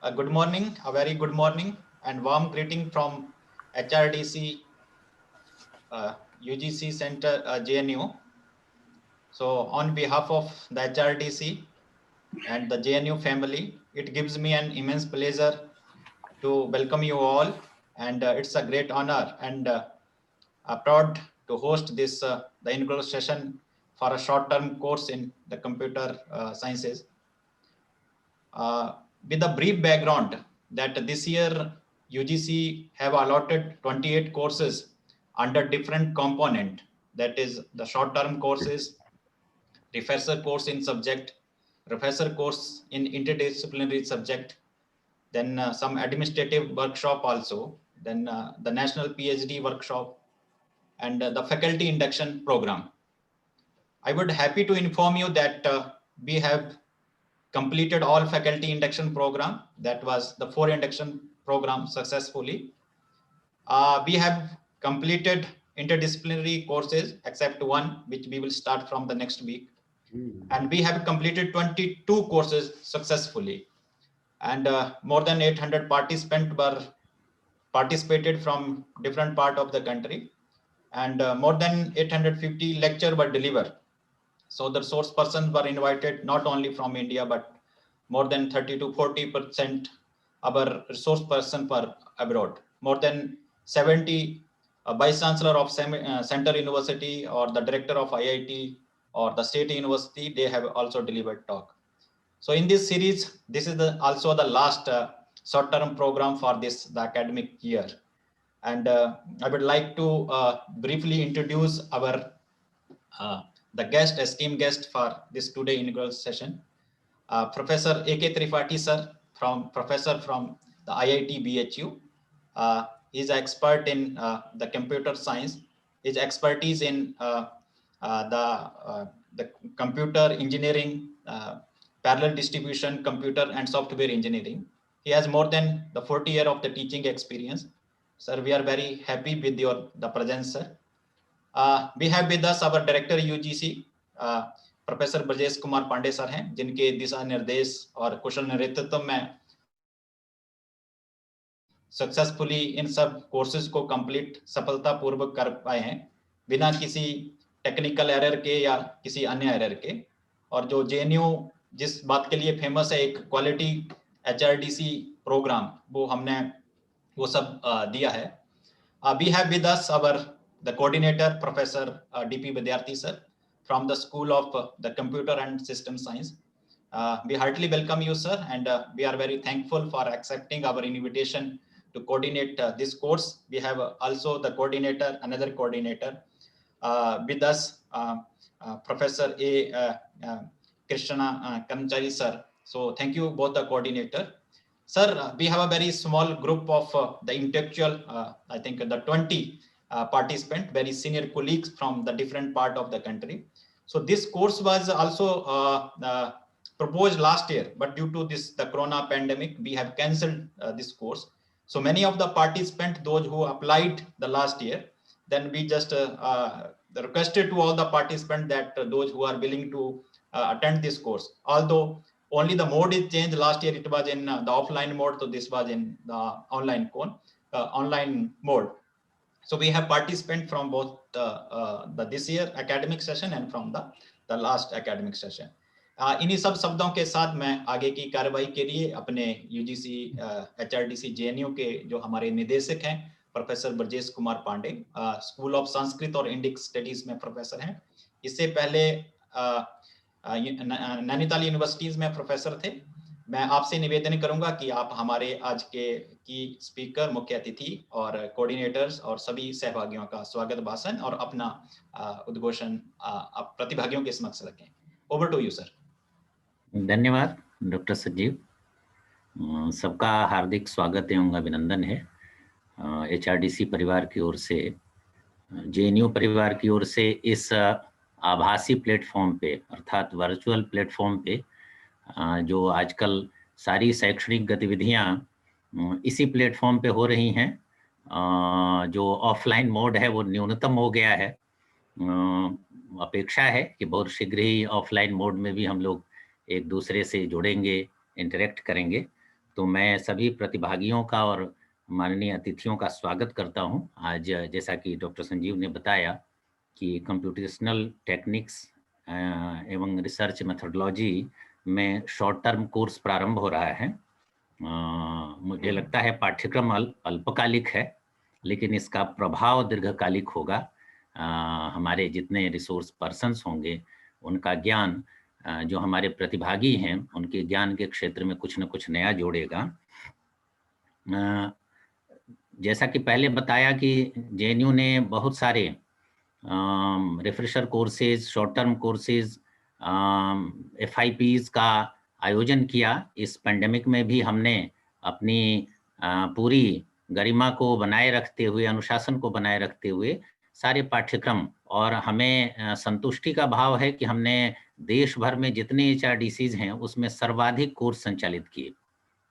Good morning, a very good morning, and warm greeting from HRDC UGC Center JNU. So, on behalf of the HRDC and the JNU family, it gives me an immense pleasure to welcome you all, and it's a great honor and proud to host this the inaugural session for a short-term course in the computer sciences. With a brief background that this year UGC have allotted 28 courses under different component, that is the short-term courses, refresher course in subject, professor course in interdisciplinary subject, then some administrative workshop also, then the national PhD workshop, and the faculty induction program. I would happy to inform you that we have completed all faculty induction program. That was the 4 induction program successfully. We have completed interdisciplinary courses except one, which we will start from the next week. And we have completed 22 courses successfully. And more than 800 participants were participated from different part of the country. And more than 850 lecture were delivered. So the resource persons were invited not only from India, but more than 30 to 40% our resource person were abroad. More than 70 vice chancellor of center university or the director of IIT or the state university, they have also delivered talk. So in this series, this is also the last short-term program for the academic year. And I would like to briefly introduce our the esteemed guest for this today inaugural session, Professor A.K. Tripathi sir, professor from the IIT BHU. He is an expert in the computer science. His expertise in the computer engineering, parallel distribution, computer and software engineering. He has more than the 40 years of the teaching experience. Sir, we are very happy with the presence, sir. We have with us our director UGC, professor Brajesh Kumar Pandey sir हैं, जिनके दिशा निर्देश और कुशल नेतृत्व में successfully इन सब courses को complete सफलतापूर्वक कर पाए हैं बिना किसी टेक्निकल एरर के या किसी अन्य एरर के। और जो जेएनयू जिस बात के लिए फेमस है, एक क्वालिटी एचआरडीसी प्रोग्राम, वो हमने वो सब दिया है। We have with us our the coordinator, Professor D.P. Vidyarthi sir, from the School of the Computer and System Science. We heartily welcome you, sir, and we are very thankful for accepting our invitation to coordinate this course. We have also the coordinator, another coordinator with us, Professor A. Krishna Kanchari sir. So thank you both the coordinator. Sir, we have a very small group of the intellectual, I think the 20 participant, very senior colleagues from the different part of the country. So this course was also proposed last year, but due to the corona pandemic, we have cancelled this course. So many of the participants, those who applied the last year, then we just requested to all the participants that those who are willing to attend this course, although only the mode is changed. Last year it was in the offline mode, so this was in the online mode. So we have participants from both the this year academic session and from the last academic session. इन्हीं सब शब्दों के साथ मैं आगे की कार्रवाई के लिए अपने यूजीसी एचआरडीसी जेएनयू के जो हमारे निदेशक हैं, professor Brajesh Kumar Pandey, school of Sanskrit और इंडिक स्टडीज में प्रोफेसर हैं। इससे पहले नैनीताल यूनिवर्सिटीज में प्रोफेसर थे। मैं आपसे निवेदन करूंगा कि आप हमारे आज के की स्पीकर, मुख्य अतिथि और कोऑर्डिनेटर्स और सभी सहभागियों का स्वागत भाषण और अपना उद्घोषण प्रतिभागियों के समक्ष रखें। Over to you sir. धन्यवाद डॉक्टर संजीव, सबका हार्दिक स्वागत एवं अभिनंदन है। एचआरडीसी परिवार की ओर से, जेएनयू परिवार की ओर से इस आभासी प्लेटफॉर्म पे अर्थात वर्चुअल प्लेटफॉर्म पे जो आजकल सारी शैक्षणिक गतिविधियां इसी प्लेटफॉर्म पे हो रही हैं, जो ऑफलाइन मोड है वो न्यूनतम हो गया है। अपेक्षा है कि बहुत शीघ्र ही ऑफलाइन मोड में भी हम लोग एक दूसरे से जुड़ेंगे, इंटरेक्ट करेंगे। तो मैं सभी प्रतिभागियों का और माननीय अतिथियों का स्वागत करता हूं। आज जैसा कि डॉक्टर संजीव ने बताया कि कंप्यूटेशनल टेक्निक्स एवं रिसर्च मेथोडोलॉजी में शॉर्ट टर्म कोर्स प्रारंभ हो रहा है। मुझे लगता है पाठ्यक्रम अल्पकालिक है, लेकिन इसका प्रभाव दीर्घकालिक होगा। हमारे जितने रिसोर्स पर्सन्स होंगे उनका ज्ञान, जो हमारे प्रतिभागी हैं उनके ज्ञान के क्षेत्र में कुछ न कुछ नया जोड़ेगा। जैसा कि पहले बताया कि जेएनयू ने बहुत सारे refresher courses, short term courses, FIPs का आयोजन किया। इस पेंडेमिक में भी हमने अपनी पूरी गरिमा को बनाए रखते हुए, अनुशासन को बनाए रखते हुए सारे पाठ्यक्रम, और हमें संतुष्टि का भाव है कि हमने देश भर में जितने HRDCs हैं उसमें सर्वाधिक कोर्स संचालित किए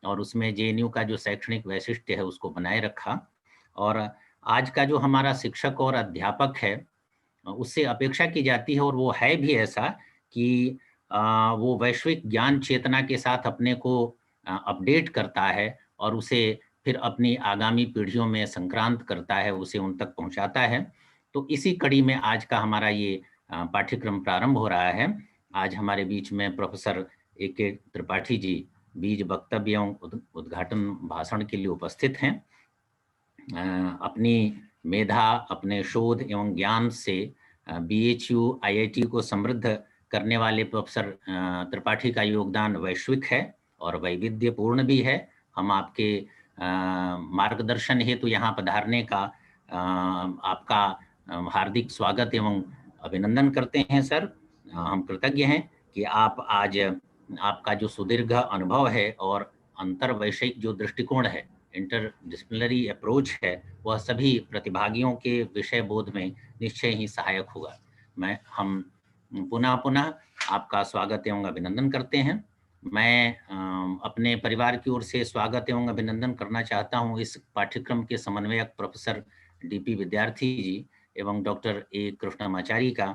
और उसमें जेएनयू का जो शैक्षणिक वैशिष्ट्य है उसको बनाए रखा। और आज का जो हमारा शिक्षक और अध्यापक है उससे अपेक्षा की जाती है, और वो है भी ऐसा, कि वो वैश्विक ज्ञान चेतना के साथ अपने को अपडेट करता है और उसे फिर अपनी आगामी पीढ़ियों में संक्रांत करता है, उसे उन तक पहुंचाता है। तो इसी कड़ी में आज का हमारा ये पाठ्यक्रम प्रारंभ हो रहा है। आज हमारे बीच में प्रोफेसर AK त्रिपाठी जी बीज वक्तव्य एवं उद्घाटन भाषण के लिए उपस्थित हैं। अपनी मेधा, अपने शोध एवं ज्ञान से BHU IIT को समृद्ध करने वाले प्रोफेसर त्रिपाठी का योगदान वैश्विक है और वैविध्यपूर्ण भी है। हम आपके मार्गदर्शन हेतु यहाँ पधारने का आपका हार्दिक स्वागत एवं अभिनंदन करते हैं सर। हम कृतज्ञ हैं कि आप आज आपका जो सुदीर्घ अनुभव है और अंतर्वैषयिक जो दृष्टिकोण है, इंटरडिसिप्लिनरी अप्रोच है, वह सभी प्रतिभागियों के विषय बोध में निश्चय ही सहायक होगा। हम पुनः आपका स्वागत एवं अभिनंदन करते हैं। मैं अपने परिवार की ओर से स्वागत एवं अभिनंदन करना चाहता हूं इस पाठ्यक्रम के समन्वयक प्रोफेसर DP विद्यार्थी जी एवं डॉक्टर A कृष्णमाचारी का।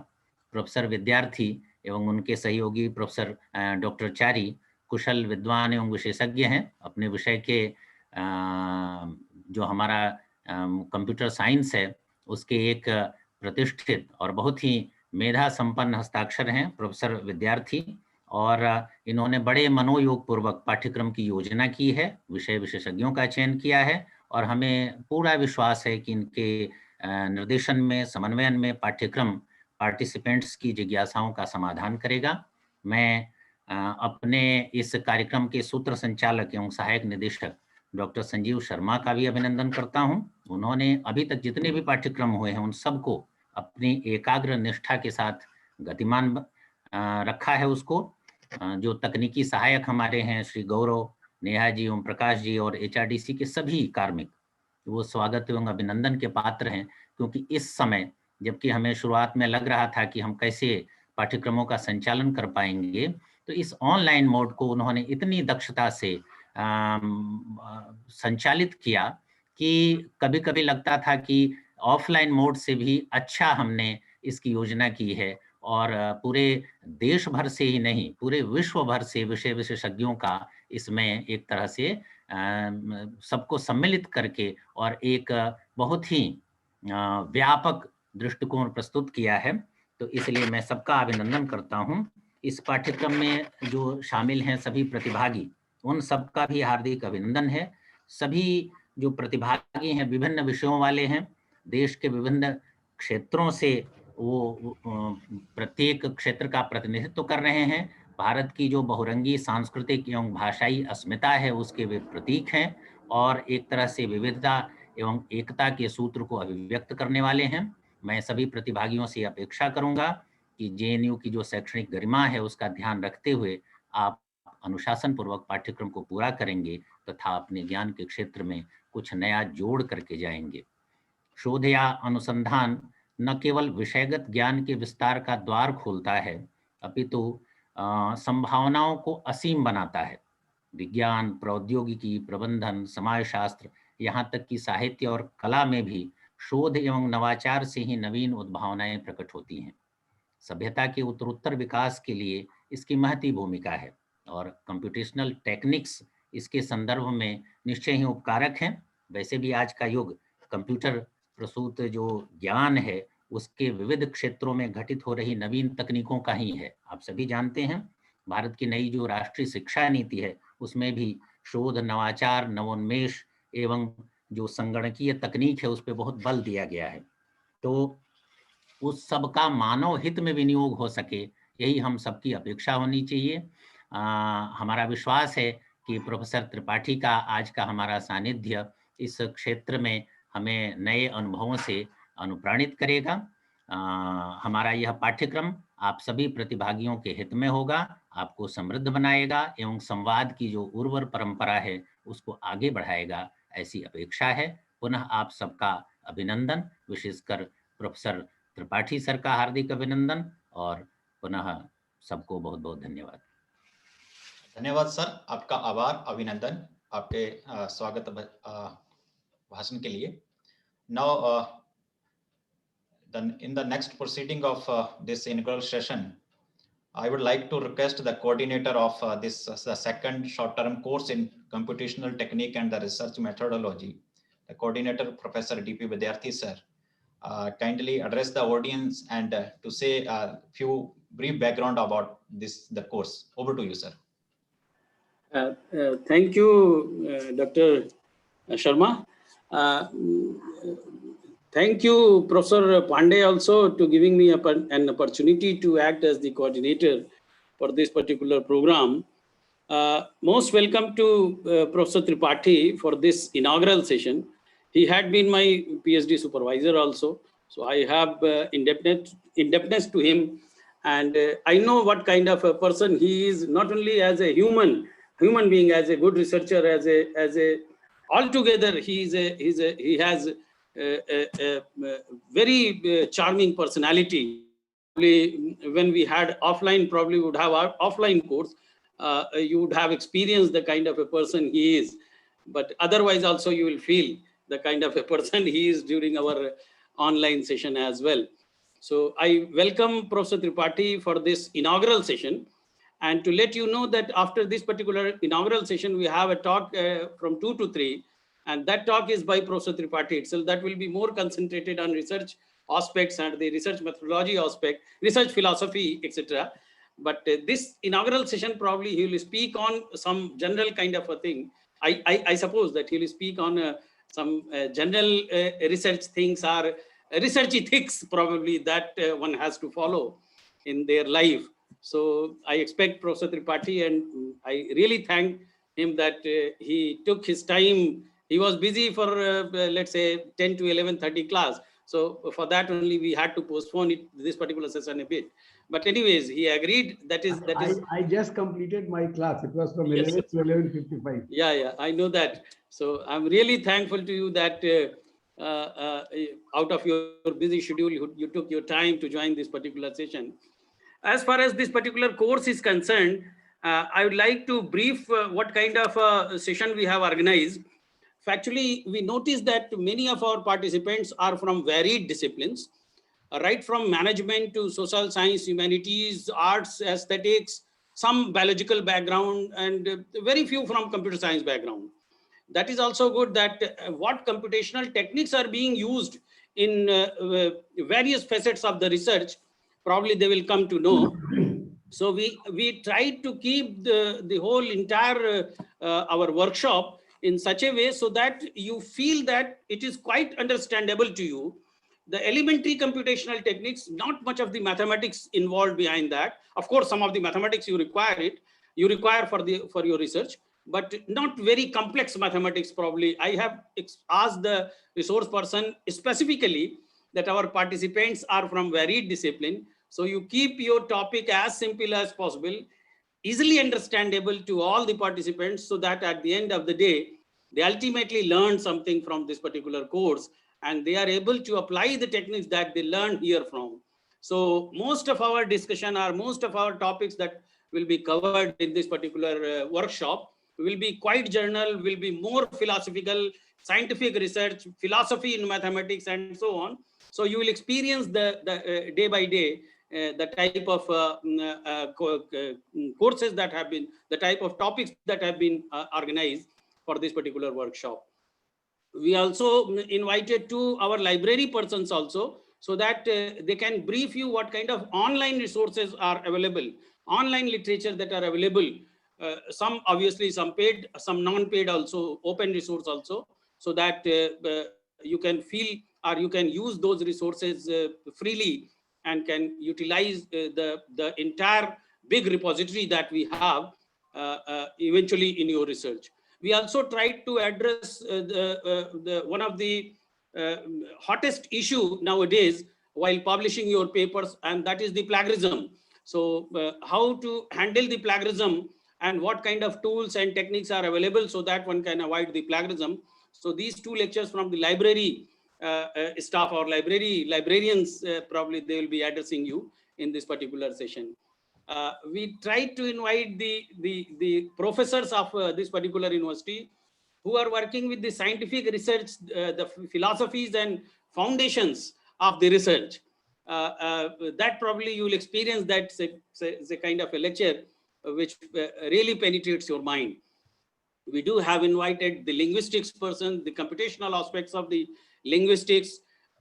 प्रोफेसर विद्यार्थी एवं उनके सहयोगी प्रोफेसर डॉक्टर चारी कुशल विद्वान एवं विशेषज्ञ हैं। अपने विषय के जो हमारा कंप्यूटर साइंस है उसके एक प्रतिष्ठित और बहुत ही मेधा संपन्न हस्ताक्षर हैं प्रोफेसर विद्यार्थी, और इन्होंने बड़े मनोयोग पूर्वक पाठ्यक्रम की योजना की है, विषय विशेषज्ञों का चयन किया है, और हमें पूरा विश्वास है कि इनके निर्देशन में, समन्वयन में पाठ्यक्रम पार्टिसिपेंट्स की जिज्ञासाओं का समाधान करेगा। मैं अपने इस कार्यक्रम के सूत्र संचालक एवं सहायक निदेशक डॉक्टर संजीव शर्मा का भी अभिनंदन करता हूं। उन्होंने अभी तक जितने भी पाठ्यक्रम हुए हैं उन सबको अपनी एकाग्र निष्ठा के साथ गतिमान रखा है उसको। जो तकनीकी सहायक हमारे हैं श्री गौरव, नेहा जी, ओम प्रकाश जी और HRDC के सभी कार्मिक, वो स्वागत एवं अभिनंदन के पात्र हैं, क्योंकि इस समय जबकि हमें शुरुआत में लग रहा था कि हम कैसे पाठ्यक्रमों का संचालन कर पाएंगे, तो इस ऑनलाइन मोड को उन्होंने इतनी दक्षता से संचालित किया कि कभी-कभी लगता था कि ऑफलाइन मोड से भी अच्छा हमने इसकी योजना की है, और पूरे देश भर से ही नहीं, पूरे विश्व भर से विषय विशेषज्ञों का इसमें एक तरह से सबको सम्मिलित करके और एक बहुत ही व्यापक दृष्टिकोण प्रस्तुत किया है। तो इसलिए मैं सबका अभिनंदन करता हूं। इस पाठ्यक्रम में जो शामिल हैं सभी प्रतिभागी, उन सबका भी हार्दिक अभिनंदन है। सभी जो प्रतिभागी हैं विभिन्न विषयों वाले हैं, देश के विभिन्न क्षेत्रों से वो प्रत्येक क्षेत्र का प्रतिनिधित्व कर रहे हैं। भारत की जो बहुरंगी सांस्कृतिक एवं भाषाई अस्मिता है उसके वे प्रतीक हैं, और एक तरह से विविधता एवं एकता के सूत्र को अभिव्यक्त करने वाले हैं। मैं सभी प्रतिभागियों से अपेक्षा करूंगा कि JNU की जो शैक्षणिक गरिमा है उसका ध्यान रखते हुए आप अनुशासन पूर्वक पाठ्यक्रम को पूरा करेंगे तथा अपने ज्ञान के क्षेत्र में कुछ नया जोड़ करके जाएंगे। शोध या अनुसंधान न केवल विषयगत ज्ञान के विस्तार का द्वार खोलता है, अपितु संभावनाओं को असीम बनाता है। विज्ञान, प्रौद्योगिकी, प्रबंधन, समाजशास्त्र, यहाँ तक कि साहित्य और कला में भी शोध एवं नवाचार से ही नवीन उद्भावनाएं प्रकट होती हैं। सभ्यता के उत्तरोत्तर विकास के लिए इसकी महती भूमिका है, और कंप्यूटेशनल टेक्निक्स इसके संदर्भ में निश्चय ही उपकारक हैं। वैसे भी आज का युग कंप्यूटर प्रसूत जो ज्ञान है उसके विविध क्षेत्रों में घटित हो रही नवीन तकनीकों का ही है। आप सभी जानते हैं भारत की नई जो राष्ट्रीय शिक्षा नीति है उसमें भी शोध, नवाचार, नवोन्मेष एवं जो संगणकीय तकनीक है उस पर बहुत बल दिया गया है। तो उस सब का मानव हित में विनियोग हो सके, यही हम सबकी अपेक्षा होनी चाहिए। हमारा विश्वास है कि प्रोफेसर त्रिपाठी का आज का हमारा सानिध्य इस क्षेत्र में हमें नए अनुभवों से अनुप्राणित करेगा। हमारा यह पाठ्यक्रम आप सभी प्रतिभागियों के हित में होगा, आपको समृद्ध बनाएगा एवं संवाद की जो उर्वर परंपरा है उसको आगे बढ़ाएगा, ऐसी अपेक्षा है। पुनः आप सबका अभिनंदन, विशेषकर प्रोफेसर त्रिपाठी सर का हार्दिक अभिनंदन और पुनः सबको बहुत बहुत धन्यवाद। धन्यवाद सर, आपका आभार, अभिनंदन आपके स्वागत भाषण के लिए। Now, in the next proceeding of this inaugural session, I would like to request the coordinator of this the second short-term course in computational technique and the research methodology, the coordinator Professor D.P. Vidyarthi sir, kindly address the audience and to say a few brief background about the course. Over to you, sir. Thank you, Dr. Sharma. Thank you, Professor Pandey, also to giving me an opportunity to act as the coordinator for this particular program. Most welcome to Professor Tripathi for this inaugural session. He had been my PhD supervisor also, so I have indebtedness to him, and I know what kind of a person he is, not only as a human being, as a good researcher, as a altogether he has a very charming personality. When we had offline, probably would have our offline course, you would have experienced the kind of a person he is, but otherwise also you will feel the kind of a person he is during our online session as well. So I welcome Professor Tripathi for this inaugural session, and to let you know that after this particular inaugural session we have a talk from 2 to 3, and that talk is by Professor Tripathi itself. That will be more concentrated on research aspects and the research methodology aspect, research philosophy, etc. But this inaugural session, probably he will speak on some general kind of a thing. I suppose that he will speak on some general research things or research ethics, probably that one has to follow in their life. So I expect Professor Tripathi, and I really thank him that he took his time. He was busy for let's say 10 to 11:30 class. So for that only we had to postpone this particular session a bit. But anyways, he agreed. I just completed my class. It was from 11 to 11:55. Yeah, I know that. So I'm really thankful to you that out of your busy schedule, you took your time to join this particular session. As far as this particular course is concerned, I would like to brief what kind of a session we have organized. Actually, we noticed that many of our participants are from varied disciplines, right from management to social science, humanities, arts, aesthetics, some biological background, and very few from computer science background. That is also good that what computational techniques are being used in various facets of the research, probably they will come to know. So we tried to keep the whole entire our workshop in such a way so that you feel that it is quite understandable to you. The elementary computational techniques, not much of the mathematics involved behind that. Of course, some of the mathematics you require for your research, but not very complex mathematics. Probably I have asked the resource person specifically that our participants are from varied discipline. So you keep your topic as simple as possible, easily understandable to all the participants, so that at the end of the day, they ultimately learn something from this particular course, and they are able to apply the techniques that they learn here from. So most of our discussion or most of our topics that will be covered in this particular workshop will be quite general, will be more philosophical, scientific research, philosophy in mathematics, and so on. So you will experience the day by day the type of courses that have been, the type of topics that have been organized for this particular workshop. We also invited to our library persons also, so that they can brief you what kind of online resources are available, online literature that are available. Some obviously, some paid, some non-paid also, open resource also, so that you can feel or you can use those resources freely and can utilize the entire big repository that we have eventually in your research. We also tried to address one of the hottest issue nowadays while publishing your papers, and that is the plagiarism. So how to handle the plagiarism and what kind of tools and techniques are available so that one can avoid the plagiarism. So these two lectures from the library staff or librarians, probably they will be addressing you in this particular session. We tried to invite the professors of this particular university who are working with the scientific research, the philosophies and foundations of the research. That probably you will experience that a kind of a lecture which really penetrates your mind. We do have invited the linguistics person, the computational aspects of the linguistics,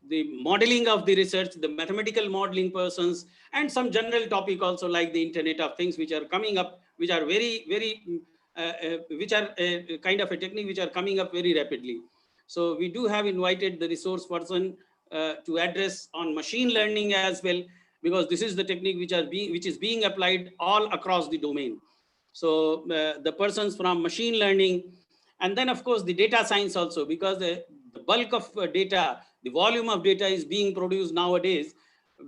the modeling of the research, the mathematical modeling persons, and some general topic also like the Internet of Things, which are coming up, which are which are a kind of a technique which are coming up very rapidly. So we do have invited the resource person to address on machine learning as well, because this is the technique which is being applied all across the domain. So the persons from machine learning, and then of course the data science also, because the bulk of data, the volume of data is being produced nowadays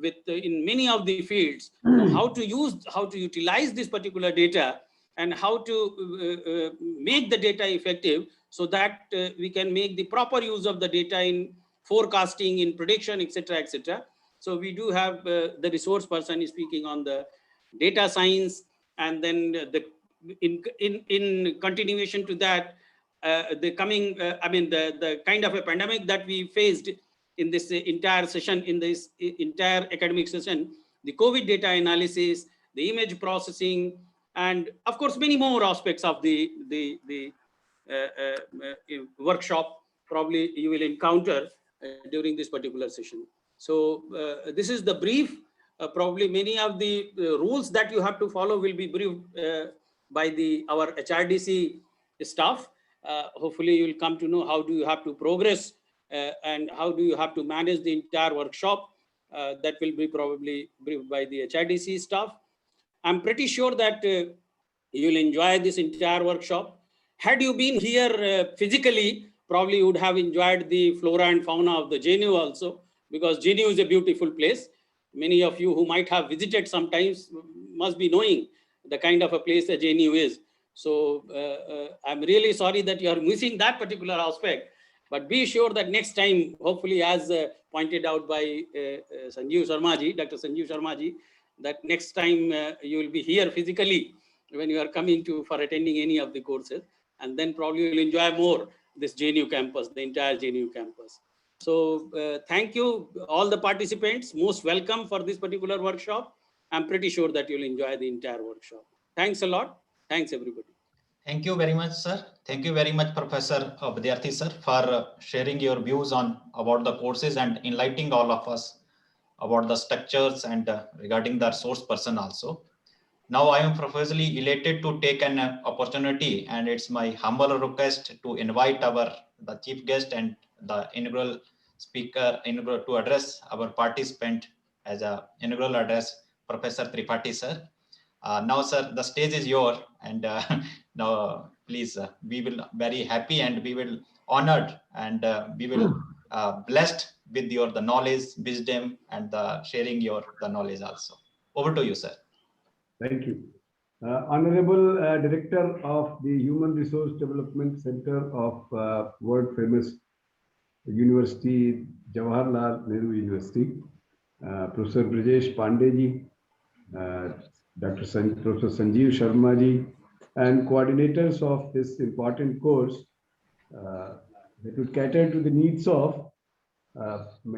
with in many of the fields. How to utilize this particular data and how to make the data effective so that we can make the proper use of the data in forecasting, in prediction, etc., etc. So we do have the resource person speaking on the data science, and then in continuation to that, the coming, the kind of a pandemic that we faced in this entire session, in this entire academic session, the COVID data analysis, the image processing, and of course many more aspects of the workshop probably you will encounter during this particular session. So this is the brief. Probably many of the rules that you have to follow will be briefed by our HRDC staff. Hopefully you will come to know how do you have to progress and how do you have to manage the entire workshop. That will be probably briefed by the HRDC staff. I'm pretty sure that you will enjoy this entire workshop. Had you been here physically, probably you would have enjoyed the flora and fauna of the JNU also, because JNU is a beautiful place. Many of you who might have visited sometimes must be knowing the kind of a place the JNU is. So I'm really sorry that you are missing that particular aspect, but be sure that next time, hopefully as pointed out by Sanjeev Sharma-ji, Dr. Sanjeev Sharma-ji, that next time you will be here physically when you are coming for attending any of the courses, and then probably you will enjoy more this JNU campus, the entire JNU campus. So thank you, all the participants, most welcome for this particular workshop. I'm pretty sure that you'll enjoy the entire workshop. Thanks a lot. Thanks everybody. Thank you very much, sir. Thank you very much, Professor Vidyarthi sir, for sharing your views about the courses and enlightening all of us about the structures and regarding the resource person also. Now I am profusely elated to take an opportunity, and it's my humble request to invite the chief guest and the inaugural speaker to address our participant as a inaugural address, Professor Tripathi sir. Now, sir, the stage is yours, and now please, we will very happy and we will honored and we will blessed with the knowledge, wisdom, and the sharing the knowledge also. Over to you, sir. Thank you. Honorable Director of the Human Resource Development Center of world famous University, Jawaharlal Nehru University, Professor Brajesh Pandey, Professor Sanjeev Sharma ji, and coordinators of this important course that would cater to the needs of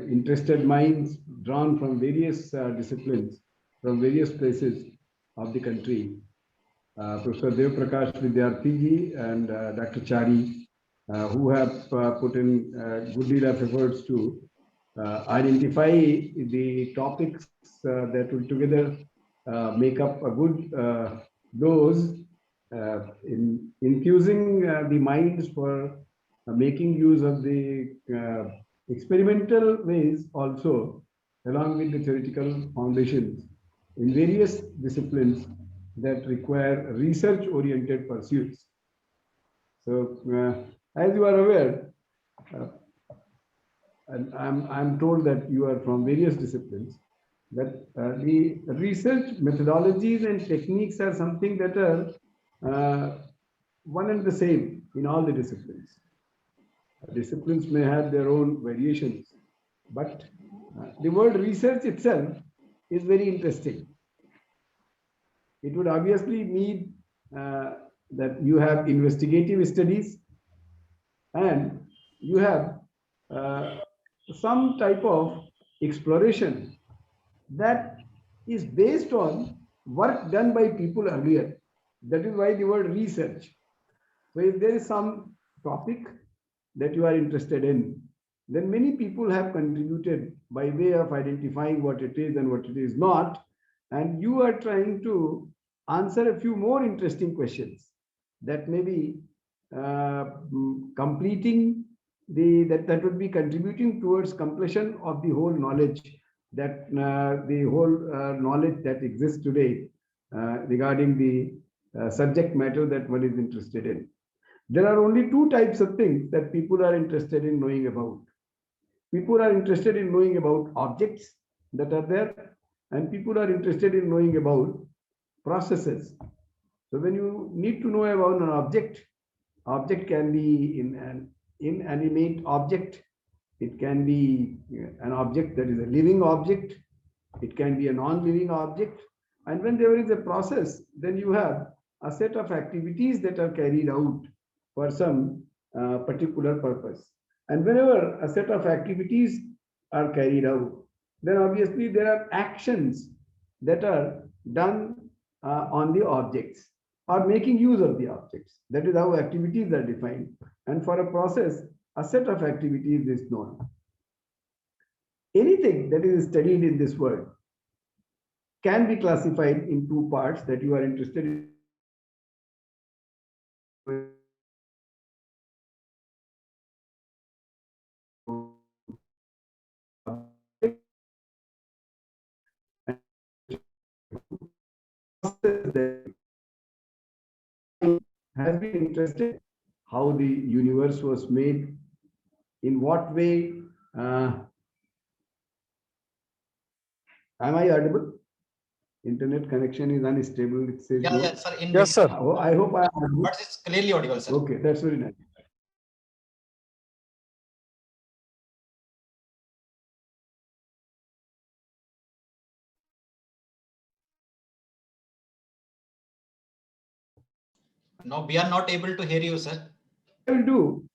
interested minds drawn from various disciplines from various places of the country. Professor Dev Prakash Vidyarthi ji and Dr. Chari, who have put in good deal of efforts to identify the topics that will together make up a good dose in infusing the minds for making use of the experimental ways also, along with the theoretical foundations in various disciplines that require research-oriented pursuits. So, as you are aware, and I'm told that you are from various disciplines, that the research methodologies and techniques are something that are one and the same in all the disciplines. Disciplines may have their own variations, but the word research itself is very interesting. It would obviously mean that you have investigative studies and you have some type of exploration that is based on work done by people earlier. That is why the word research. So if there is some topic that you are interested in, then many people have contributed by way of identifying what it is and what it is not. And you are trying to answer a few more interesting questions that may be completing that would be contributing towards completion of the whole knowledge that knowledge that exists today regarding the subject matter that one is interested in. There are only two types of things that people are interested in knowing about. People are interested in knowing about objects that are there, and people are interested in knowing about processes. So when you need to know about an object can be an inanimate object. It can be an object that is a living object. It can be a non-living object. And when there is a process, then you have a set of activities that are carried out for some particular purpose. And whenever a set of activities are carried out, then obviously there are actions that are done on the objects or making use of the objects. That is how activities are defined. And for a process, a set of activities is known. Anything that is studied in this world can be classified in two parts that you are interested in. Has been interested how the universe was made, in what way. Am I audible? Internet connection is unstable. It says no. Yes, sir. Yes, sir. Oh, I hope I am audible. But it's clearly audible, sir. Okay, that's very nice. No, we are not able to hear you, sir. I will do.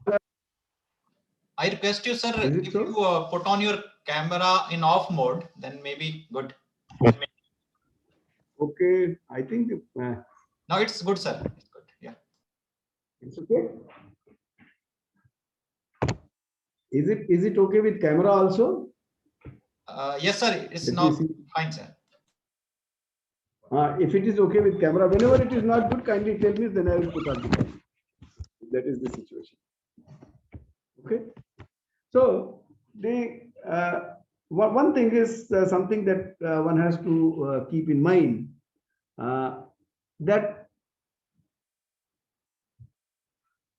I request you, sir, Is it if so? you put on your camera in off mode, then maybe good. Okay, I think Now it's good, sir. It's good. Yeah. it's okay. Is it okay with camera also? Yes, sir. It's Let me now see. fine, sir. If it is okay with camera, whenever it is not good, kindly tell me, then I will put on the camera. That is the situation. Okay. So the one thing is something that one has to keep in mind, that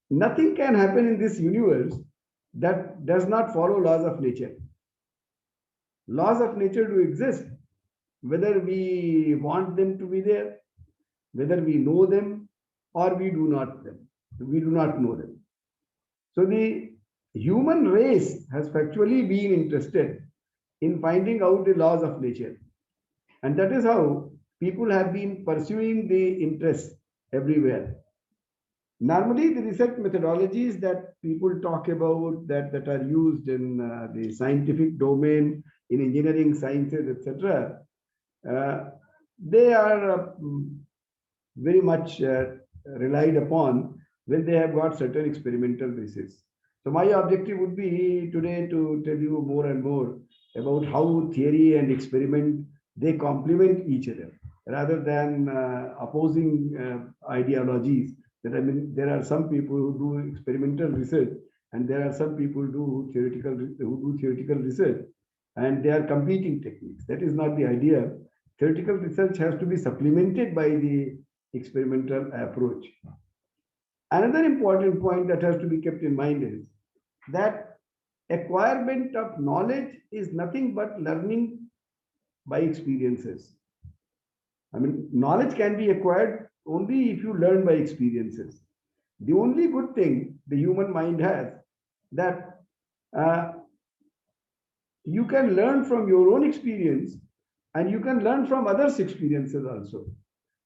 nothing can happen in this universe that does not follow laws of nature. Laws of nature do exist, whether we want them to be there, whether we know them or we do not know them. So the human race has factually been interested in finding out the laws of nature. And that is how people have been pursuing the interests everywhere. Normally, the research methodologies that people talk about that are used in the scientific domain, in engineering sciences, etc., they are very much relied upon when they have got certain experimental basis. So my objective would be today to tell you more and more about how theory and experiment, they complement each other rather than opposing ideologies. That I mean, there are some people who do experimental research, and there are some people who do theoretical research, and they are competing techniques. That is not the idea. Theoretical research has to be supplemented by the experimental approach. Another important point that has to be kept in mind is that acquirement of knowledge is nothing but learning by experiences. I mean, knowledge can be acquired only if you learn by experiences. The only good thing the human mind has, that you can learn from your own experience, and you can learn from others' experiences also.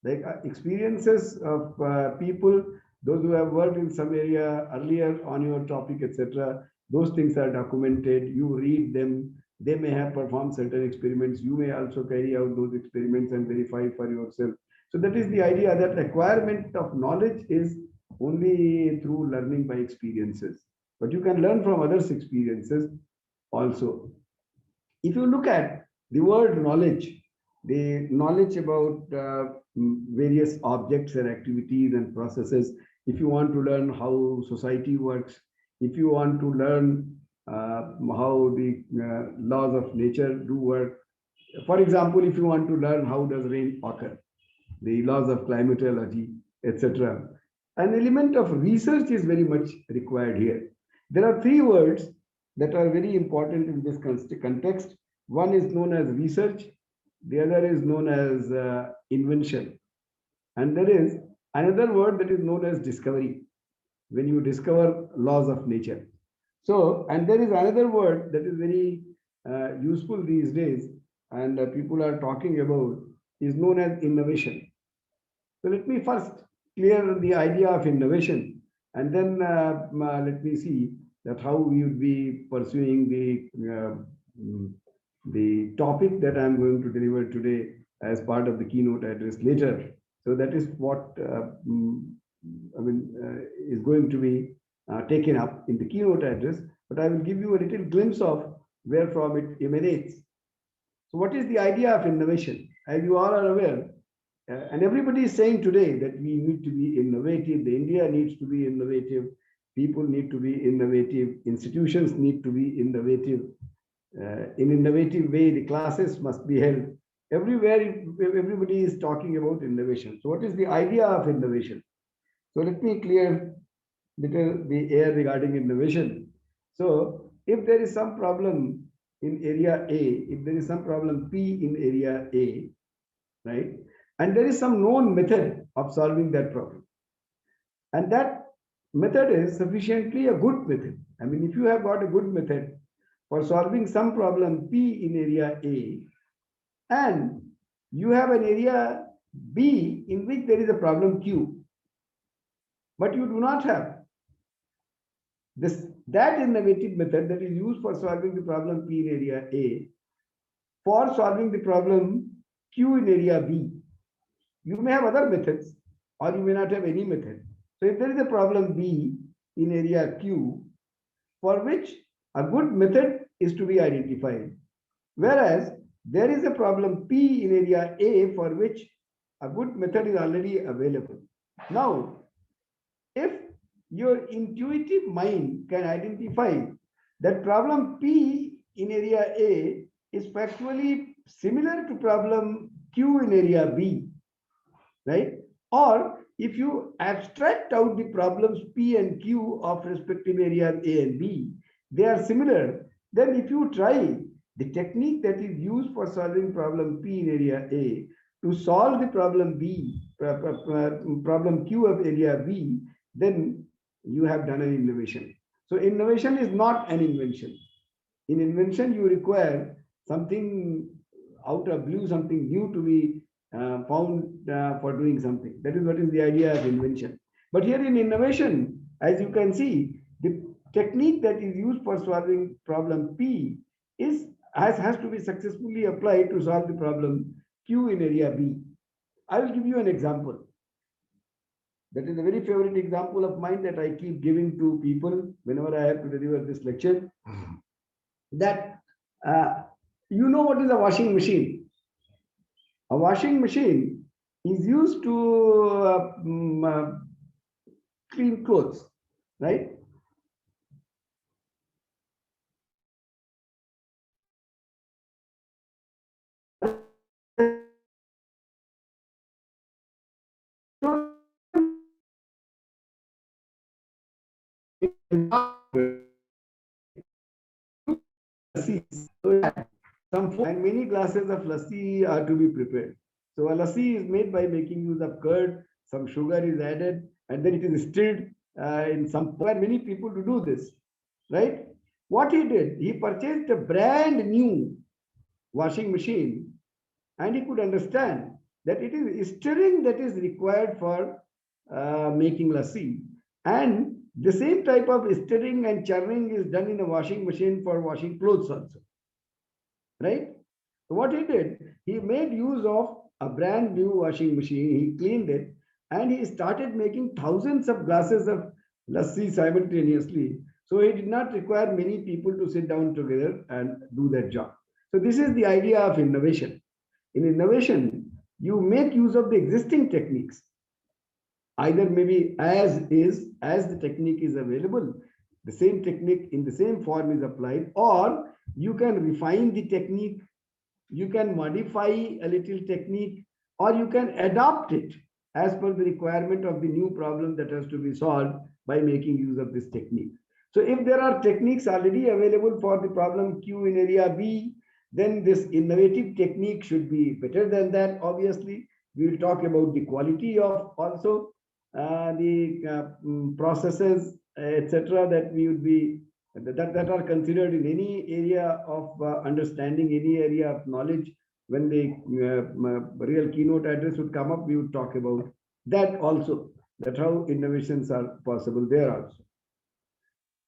Like experiences of people, those who have worked in some area earlier on your topic, etc. Those things are documented. You read them. They may have performed certain experiments. You may also carry out those experiments and verify for yourself. So that is the idea, that acquirement of knowledge is only through learning by experiences. But you can learn from others' experiences also. If you look at the word knowledge, the knowledge about various objects and activities and processes, if you want to learn how society works, if you want to learn how the laws of nature do work. For example, if you want to learn how does rain occur, the laws of climatology, etc. An element of research is very much required here. There are three words that are very important in this context. One is known as research, the other is known as invention, and there is another word that is known as discovery, when you discover laws of nature. So, and there is another word that is very useful these days, and people are talking about, is known as innovation. So let me first clear the idea of innovation, and then let me see that how we would be pursuing the topic that I'm going to deliver today as part of the keynote address later. So that is what is going to be taken up in the keynote address, but I will give you a little glimpse of where from it emanates. So what is the idea of innovation? As you all are aware, and everybody is saying today that we need to be innovative, the India needs to be innovative, people need to be innovative, institutions need to be innovative. In innovative way, the classes must be held. Everywhere, everybody is talking about innovation. So what is the idea of innovation? So let me clear the air regarding innovation. So if there is some problem in area A, if there is some problem P in area A, right? And there is some known method of solving that problem. And that method is sufficiently a good method. I mean, if you have got a good method for solving some problem P in area A, and you have an area B in which there is a problem Q, but you do not have that innovative method that is used for solving the problem P in area A for solving the problem Q in area B. You may have other methods, or you may not have any method. So if there is a problem B in area Q, for which a good method is to be identified, whereas there is a problem P in area A for which a good method is already available. Now, if your intuitive mind can identify that problem P in area A is factually similar to problem Q in area B, right? Or if you abstract out the problems P and Q of respective areas A and B, they are similar. Then if you try the technique that is used for solving problem P in area A to solve the problem B, problem Q of area B, then you have done an innovation. So innovation is not an invention. In invention, you require something out of blue, something new to be found for doing something. That is what is the idea of invention. But here in innovation, as you can see, the technique that is used for solving problem P has to be successfully applied to solve the problem Q in area B. I will give you an example. That is a very favorite example of mine that I keep giving to people whenever I have to deliver this lecture. That you know what is a washing machine? A washing machine is used to clean clothes, right? And many glasses of lassi are to be prepared. So a lassi is made by making use of curd, some sugar is added, and then it is stirred in some. Where many people to do this, right? What he did, he purchased a brand new washing machine, and he could understand that it is stirring that is required for making lassi, and the same type of stirring and churning is done in a washing machine for washing clothes also, right? So what he did, he made use of a brand new washing machine, he cleaned it, and he started making thousands of glasses of lassi simultaneously. So he did not require many people to sit down together and do that job. So this is the idea of innovation. In innovation, you make use of the existing techniques. Either maybe as the technique is available, the same technique in the same form is applied, or you can refine the technique, you can modify a little technique, or you can adapt it as per the requirement of the new problem that has to be solved by making use of this technique. So if there are techniques already available for the problem Q in area B, then this innovative technique should be better than that. Obviously, we will talk about the quality of also the processes, etc., that we would be that are considered in any area of understanding, any area of knowledge. When the real keynote address would come up, we would talk about that also, that how innovations are possible there also.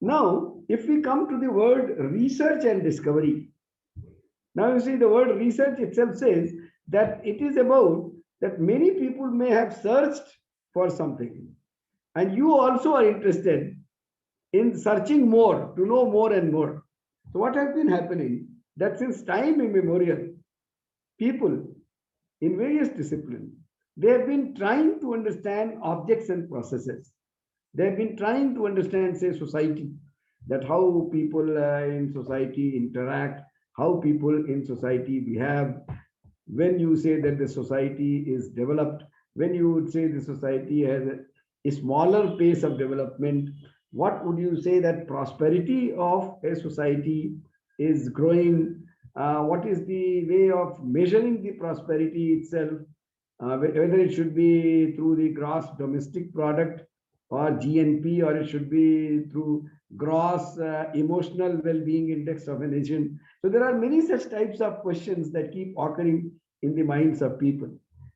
Now, if we come to the word research and discovery, now you see the word research itself says that it is about that many people may have searched for something, and you also are interested in searching more to know more and more. So what has been happening, that since time immemorial, people in various disciplines, they have been trying to understand objects and processes. They have been trying to understand, say, society, that how people in society interact, how people in society behave. When you say that the society is developed, when you would say the society has a smaller pace of development, what would you say that prosperity of a society is growing? What is the way of measuring the prosperity itself? Whether it should be through the gross domestic product or GNP, or it should be through gross emotional well-being index of a nation. So there are many such types of questions that keep occurring in the minds of people.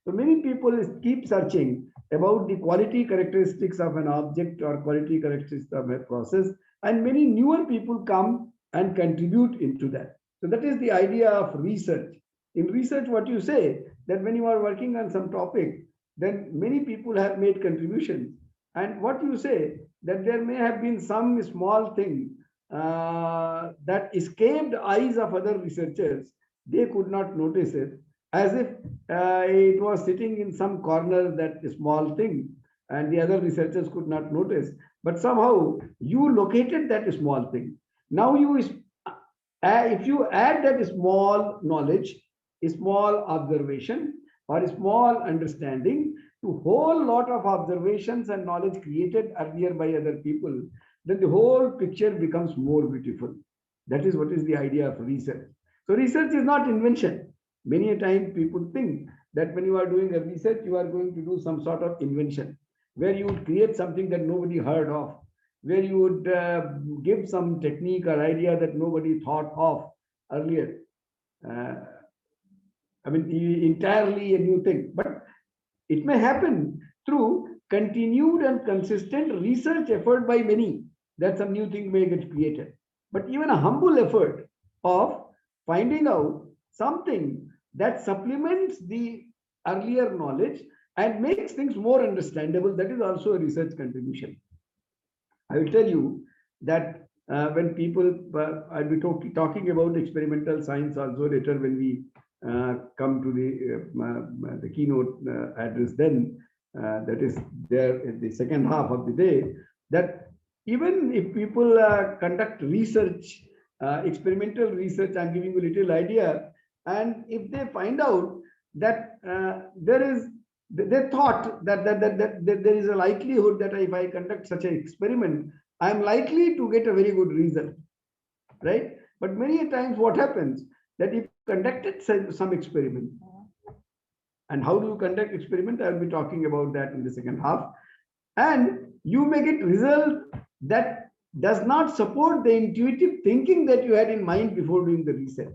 So many people keep searching about the quality characteristics of an object or quality characteristics of a process, and many newer people come and contribute into that. So that is the idea of research. In research, what you say, that when you are working on some topic, then many people have made contributions. And what you say, that there may have been some small thing that escaped eyes of other researchers. They could not notice it, as if it was sitting in some corner, that small thing, and the other researchers could not notice. But somehow you located that small thing. Now if you add that small knowledge, a small observation, or a small understanding to whole lot of observations and knowledge created earlier by other people, then the whole picture becomes more beautiful. That is what is the idea of research. So research is not invention. Many a time people think that when you are doing a research, you are going to do some sort of invention, where you would create something that nobody heard of, where you would give some technique or idea that nobody thought of earlier. I mean, entirely a new thing. But it may happen through continued and consistent research effort by many, that some new thing may get created. But even a humble effort of finding out something that supplements the earlier knowledge and makes things more understandable. That is also a research contribution. I will tell you that when people, I'll be talking about experimental science also later when we come to the keynote address, then that is there in the second half of the day, that even if people conduct research, experimental research, I'm giving you a little idea, and if they find out that they thought that there is a likelihood that if I conduct such an experiment, I am likely to get a very good result, right? But many times what happens that if you conducted some experiment, and how do you conduct experiment? I'll be talking about that in the second half, and you may get result that does not support the intuitive thinking that you had in mind before doing the research.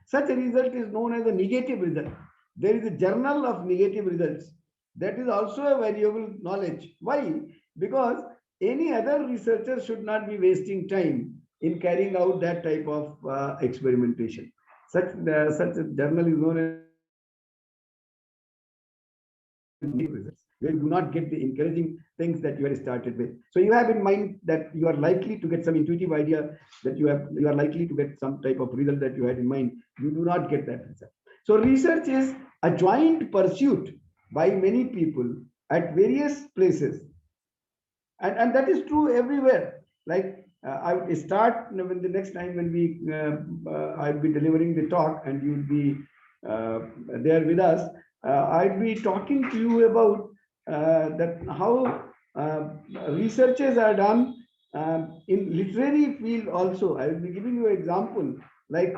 Such a result is known as a negative result. There is a journal of negative results. That is also a valuable knowledge. Why? Because any other researcher should not be wasting time in carrying out that type of experimentation. Such a journal is known as results, where you do not get the encouraging things that you had started with. So you have in mind that you are likely to get some intuitive idea, that you are likely to get some type of result that you had in mind. You do not get that result. So research is a joint pursuit by many people at various places, and that is true everywhere. Like I will start when the next time when we I'll be delivering the talk and you'll be there with us. I'll be talking to you about that how researches are done in literary field also. I will be giving you an example, like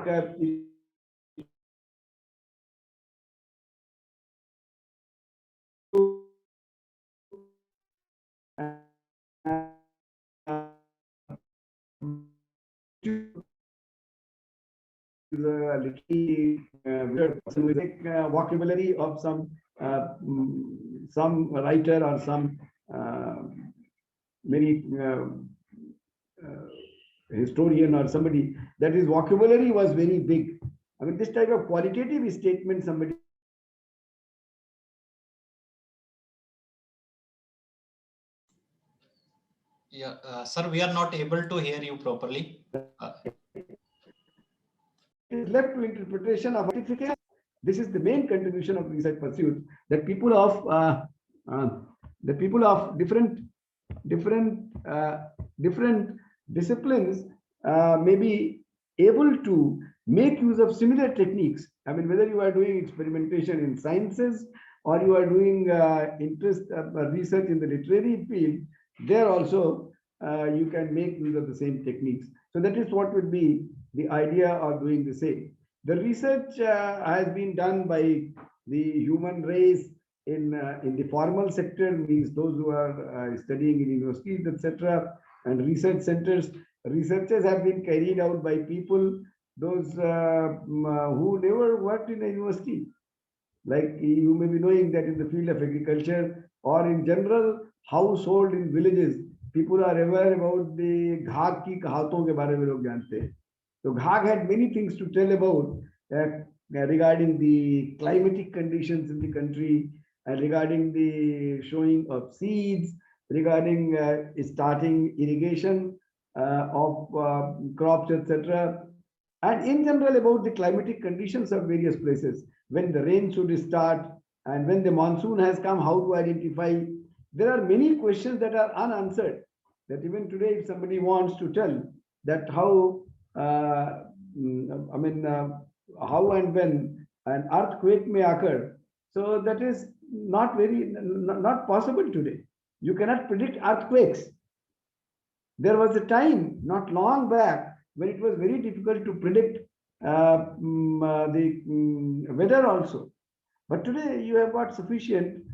vocabulary of some writer or some maybe historian or somebody, that his vocabulary was very big. I mean, this type of qualitative statement somebody. Yeah, sir, we are not able to hear you properly. Is left to interpretation of certificate. This is the main contribution of research pursuit, that people of different disciplines may be able to make use of similar techniques. I mean, whether you are doing experimentation in sciences or you are doing research in the literary field, there also you can make use of the same techniques. So that is what would be the idea of doing the same. The research has been done by the human race in the formal sector, means those who are studying in universities, etc., and research centers. Researches have been carried out by people, those who never worked in a university. Like you may be knowing that in the field of agriculture or in general household in villages, people are aware about the Ghag ki kahaton ke bare mein log jante hain. So Ghag had many things to tell about regarding the climatic conditions in the country, and regarding the showing of seeds, regarding starting irrigation of crops, etc. And in general about the climatic conditions of various places, when the rain should start and when the monsoon has come, how to identify. There are many questions that are unanswered, that even today if somebody wants to tell that how how and when an earthquake may occur, so that is not possible today. You cannot predict earthquakes. There was a time not long back when it was very difficult to predict the weather also. But today you have got sufficient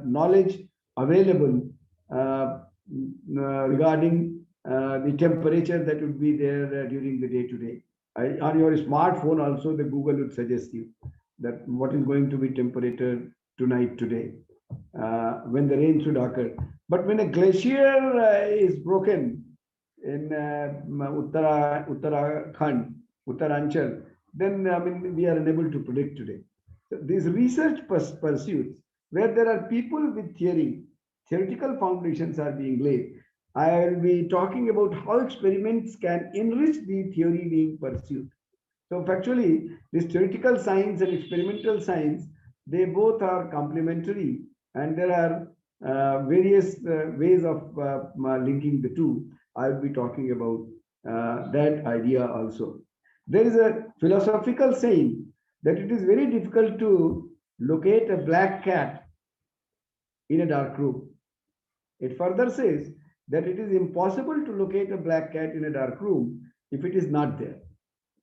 knowledge available regarding the temperature that would be there during the day to day. On your smartphone also, the Google would suggest you that what is going to be temperature tonight, today, when the rain should occur. But when a glacier is broken in Uttarakhand, Uttaranchal, then I mean, we are unable to predict today. So these research pursuits, where there are people with theoretical foundations are being laid. I will be talking about how experiments can enrich the theory being pursued. So factually, this theoretical science and experimental science, they both are complementary, and there are various ways of linking the two. I will be talking about that idea also. There is a philosophical saying that it is very difficult to locate a black cat in a dark room. It further says that it is impossible to locate a black cat in a dark room if it is not there.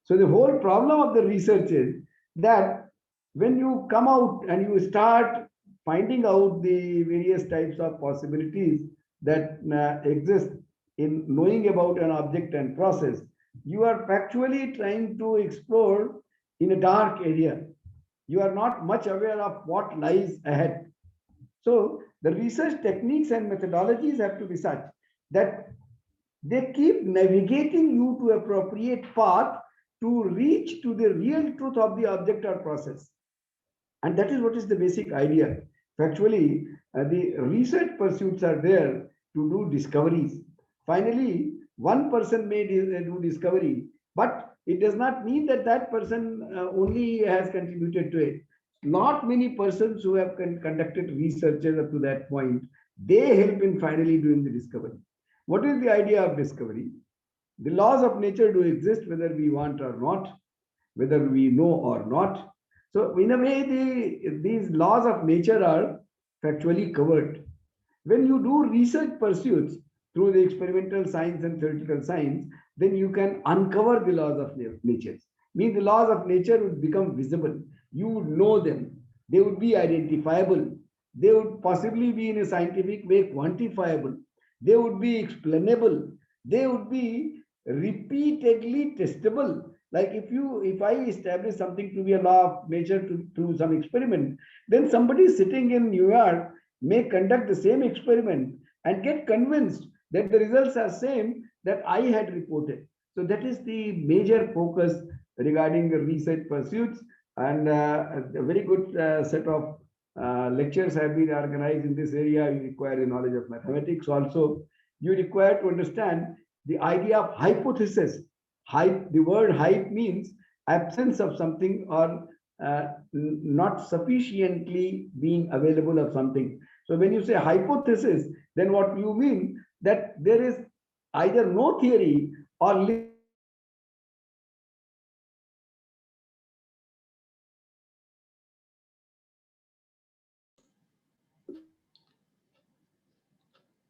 So the whole problem of the research is that when you come out and you start finding out the various types of possibilities that exist in knowing about an object and process, you are factually trying to explore in a dark area. You are not much aware of what lies ahead. So the research techniques and methodologies have to be such that they keep navigating you to appropriate path to reach to the real truth of the object or process. And that is what is the basic idea. Factually, the research pursuits are there to do discoveries. Finally, one person may do discovery, but it does not mean that that person only has contributed to it. Not many persons who have conducted researches up to that point, they help in finally doing the discovery. What is the idea of discovery? The laws of nature do exist whether we want or not, whether we know or not. So in a way, these laws of nature are factually covered. When you do research pursuits through the experimental science and theoretical science, then you can uncover the laws of nature. Means the laws of nature would become visible. You would know them. They would be identifiable. They would possibly be in a scientific way quantifiable. They would be explainable. They would be repeatedly testable. Like if I establish something to be a law of nature through some experiment, then somebody sitting in New York may conduct the same experiment and get convinced that the results are same that I had reported. So that is the major focus regarding the research pursuits, and a very good set of lectures have been organized in this area. You require a knowledge of mathematics also. You require to understand the idea of hypothesis. The word hype means absence of something or not sufficiently being available of something. So when you say hypothesis, then what you mean that there is either no theory or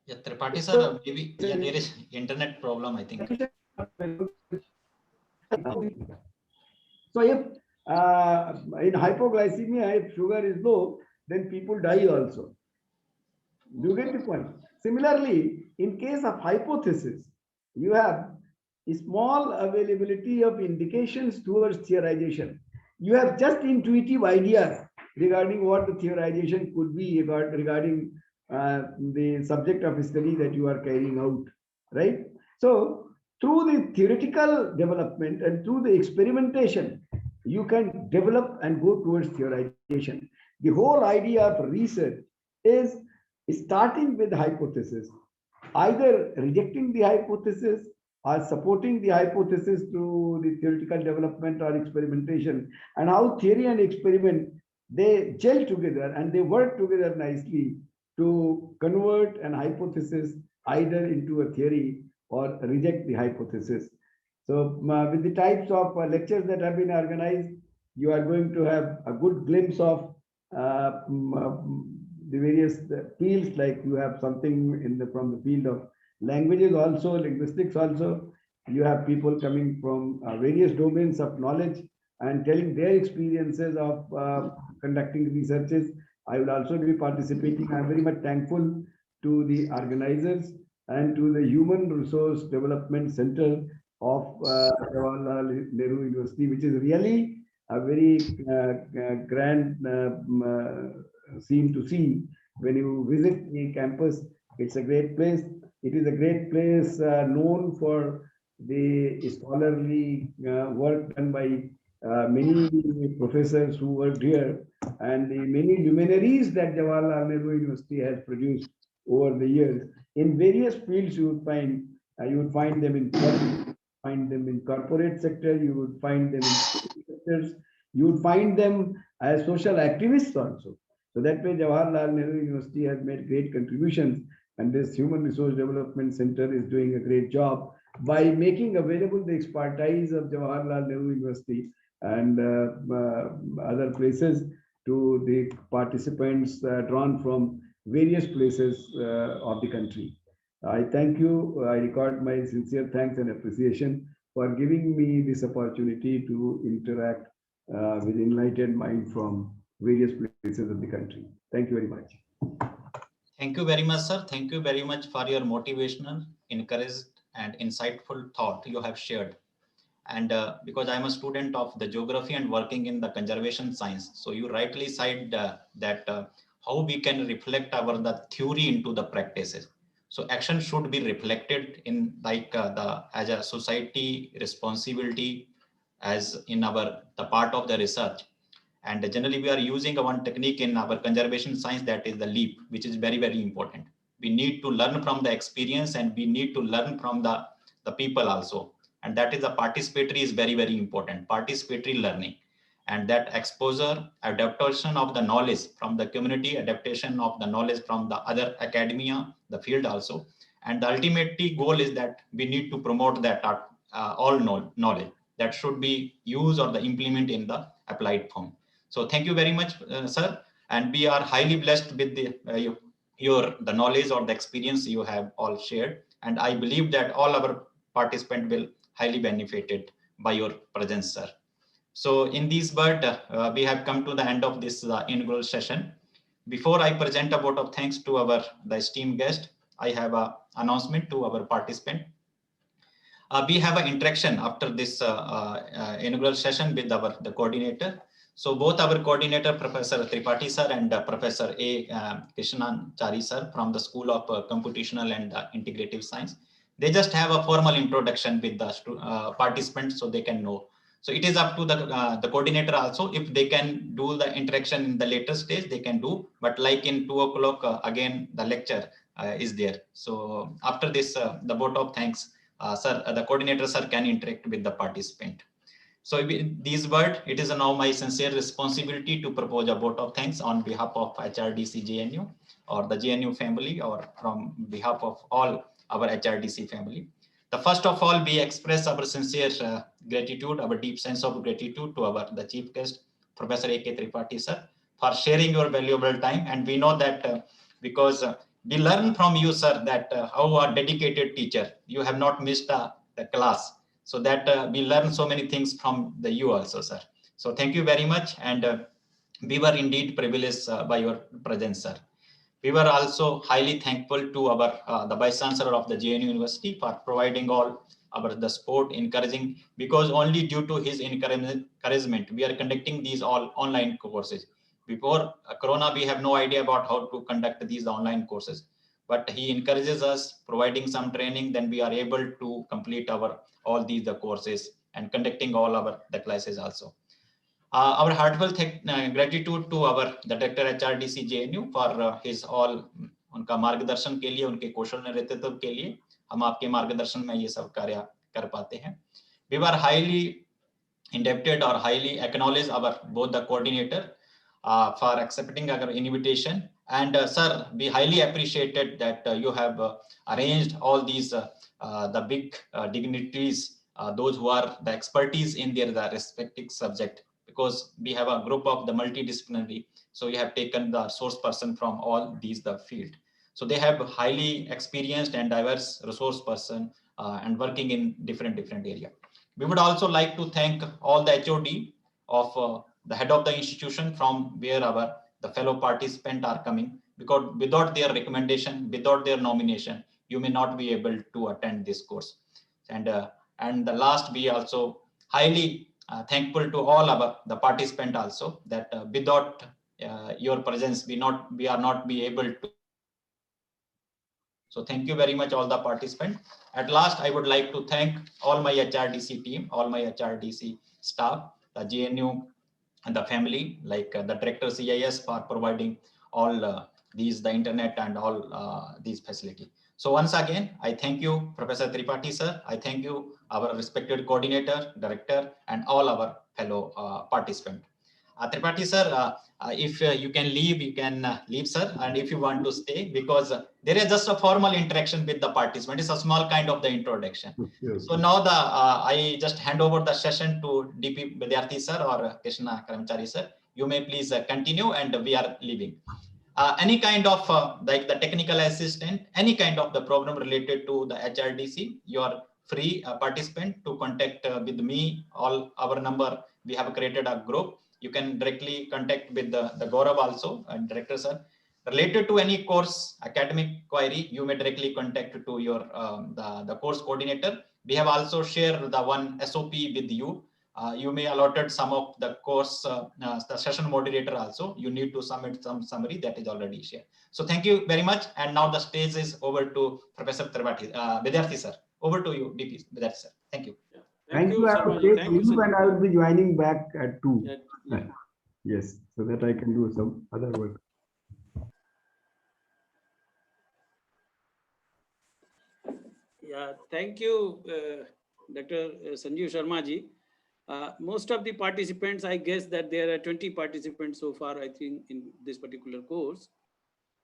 Yeah, Tripathi sir, maybe there is internet problem, I think. So if in hypoglycemia, if sugar is low, then people die also. Do you get the point? Similarly, in case of hypothesis, you have a small availability of indications towards theorization. You have just intuitive ideas regarding what the theorization could be regarding the subject of study that you are carrying out, right? So through the theoretical development and through the experimentation, you can develop and go towards theorization. The whole idea of research is starting with hypothesis, either rejecting the hypothesis or supporting the hypothesis through the theoretical development or experimentation, and how theory and experiment, they gel together and they work together nicely to convert an hypothesis either into a theory or reject the hypothesis. So with the types of lectures that have been organized, you are going to have a good glimpse of the various fields. Like you have something from the field of languages also, linguistics also. You have people coming from various domains of knowledge and telling their experiences of conducting researches. I will also be participating. I'm very much thankful to the organizers and to the Human Resource Development Center of Jawaharlal Nehru University, which is really a very grand scene to see when you visit the campus. It's a great place. It is a great place known for the scholarly work done by many professors who worked here, and the many luminaries that Jawaharlal Nehru University has produced over the years in various fields. You would find them in politics, find them in corporate sector, you would find them in sectors, you would find them as social activists also. So that way, Jawaharlal Nehru University has made great contributions, and this Human Resource Development Center is doing a great job by making available the expertise of Jawaharlal Nehru University and other places to the participants drawn from various places of the country. I thank you. I record my sincere thanks and appreciation for giving me this opportunity to interact with enlightened mind from various places of the country. Thank you very much. Thank you very much, sir. Thank you very much for your motivational, encouraged, and insightful thought you have shared. And because I'm a student of the geography and working in the conservation science, so you rightly said that how we can reflect the theory into the practices. So action should be reflected in like as a society responsibility, as in the part of the research. And generally we are using one technique in our conservation science, that is the leap, which is very, very important. We need to learn from the experience, and we need to learn from the people also. And that is the participatory is very, very important, participatory learning. And that exposure, adaptation of the knowledge from the community, adaptation of the knowledge from the other academia, the field also. And the ultimate goal is that we need to promote that all knowledge that should be used or the implement in the applied form. So thank you very much, sir. And we are highly blessed with the knowledge or the experience you have all shared. And I believe that all our participants will highly benefited by your presence, sir. So in this word, we have come to the end of this inaugural session. Before I present a vote of thanks to the esteemed guest, I have an announcement to our participant. We have an interaction after this inaugural session with the coordinator. So both our coordinator, Professor Tripathi sir, and Professor A. Krishnachari sir from the School of Computational and Integrative Science, they just have a formal introduction with the participants so they can know. So it is up to the coordinator also. If they can do the interaction in the later stage, they can do. But like in 2 o'clock, again, the lecture is there. So after this, the vote of thanks, sir, the coordinator sir can interact with the participant. So with these words, it is now my sincere responsibility to propose a vote of thanks on behalf of HRDC JNU or the JNU family, or from behalf of all our HRDC family. The first of all, we express our sincere gratitude, our deep sense of gratitude to the chief guest, Professor A.K. Tripathi sir, for sharing your valuable time. And we know that because we learn from you, sir, that how a dedicated teacher, you have not missed the class. So that we learn so many things from you also, sir. So thank you very much. And we were indeed privileged by your presence, sir. We were also highly thankful to the Vice Chancellor of the JNU University for providing all the support, encouraging, because only due to his encouragement, we are conducting these all online courses. Before Corona, we have no idea about how to conduct these online courses, but he encourages us, providing some training, then we are able to complete all these courses and conducting all the classes also. Our heartfelt gratitude to the Director HRDC JNU for his all उनका मार्गदर्शन के लिए, उनके कौशल नेतृत्व के लिए हम आपके मार्गदर्शन में ये सब कार्य कर पाते हैं. We were highly indebted or highly acknowledge both the coordinator for accepting our invitation. And sir, we highly appreciated that you have arranged all these the big dignitaries, those who are the expertise in their respective subject, because we have a group of the multidisciplinary. So you have taken the source person from all these the field. So they have highly experienced and diverse resource person and working in different area. We would also like to thank all the HOD of the head of the institution from where the fellow participants are coming, because without their recommendation, without their nomination, you may not be able to attend this course. And the last, we also highly thankful to all the participants also, that without your presence, we are not be able to. So thank you very much, all the participants. At last, I would like to thank all my HRDC team, all my HRDC staff, the JNU and the family, like the director CIS for providing all the internet and all these facility. So once again, I thank you, Professor Tripathi sir. I thank you, our respected coordinator, director, and all our fellow participants. Tripathi sir, if you can leave, you can leave, sir. And if you want to stay, because there is just a formal interaction with the participant. It's a small kind of the introduction. Yes. So now I just hand over the session to DP Vidyarthi sir or Krishna Karamchari sir. You may please continue, and we are leaving. Any kind of like the technical assistant, any kind of the problem related to the HRDC, you are free participant to contact with me. All our number, we have created a group. You can directly contact with the Gaurav also, and director sir. Related to any course academic query, you may directly contact to your the course coordinator. We have also shared the one SOP with you. You may allotted some of the course, the session moderator also. You need to submit some summary that is already shared. So thank you very much. And now the stage is over to Professor Tripathi, Vidyarthi sir. Over to you, DP Vidyarthi sir. Thank you. Yeah. Thank you. I will Sarmaji. take leave and I will be joining back at 2. Yeah. Yes, so that I can do some other work. Yeah, thank you, Dr. Sanjeev Sharma ji. Most of the participants, I guess that there are 20 participants so far, I think, in this particular course.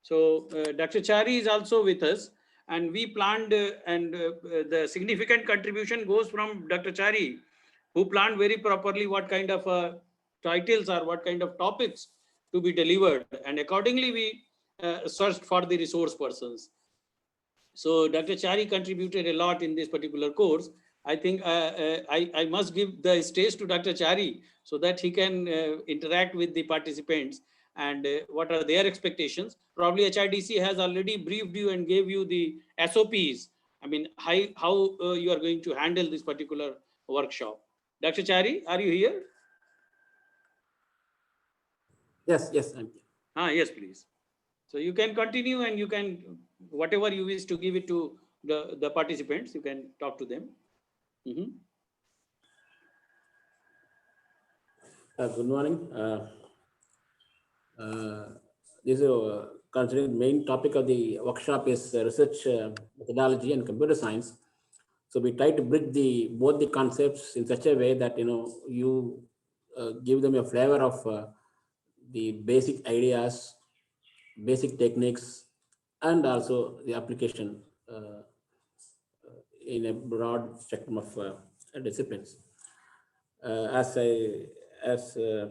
So Dr. Chari is also with us, and we planned, the significant contribution goes from Dr. Chari, who planned very properly what kind of titles or what kind of topics to be delivered. And accordingly, we searched for the resource persons. So Dr. Chari contributed a lot in this particular course. I think I must give the stage to Dr. Chari so that he can interact with the participants and what are their expectations. Probably HRDC has already briefed you and gave you the SOPs. I mean, how you are going to handle this particular workshop. Dr. Chari, are you here? Yes, I'm here. Yes, please. So you can continue and you can, whatever you wish to give it to the participants, you can talk to them. Good morning. This is considering the main topic of the workshop is research methodology and computer science. So we try to bridge both the concepts in such a way that you give them a flavor of the basic ideas, basic techniques, and also the application in a broad spectrum of disciplines. As the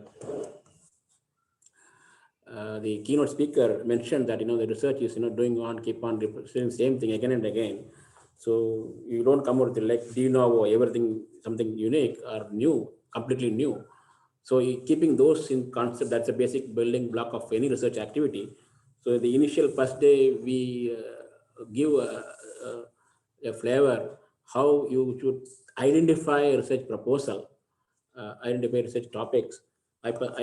keynote speaker mentioned that the research is keep on saying the same thing again and again. So you don't come out with like de novo everything, something unique or new, completely new. So keeping those in concept, that's a basic building block of any research activity. So the initial first day we give a flavor how you should identify a research proposal, identify research topics, how to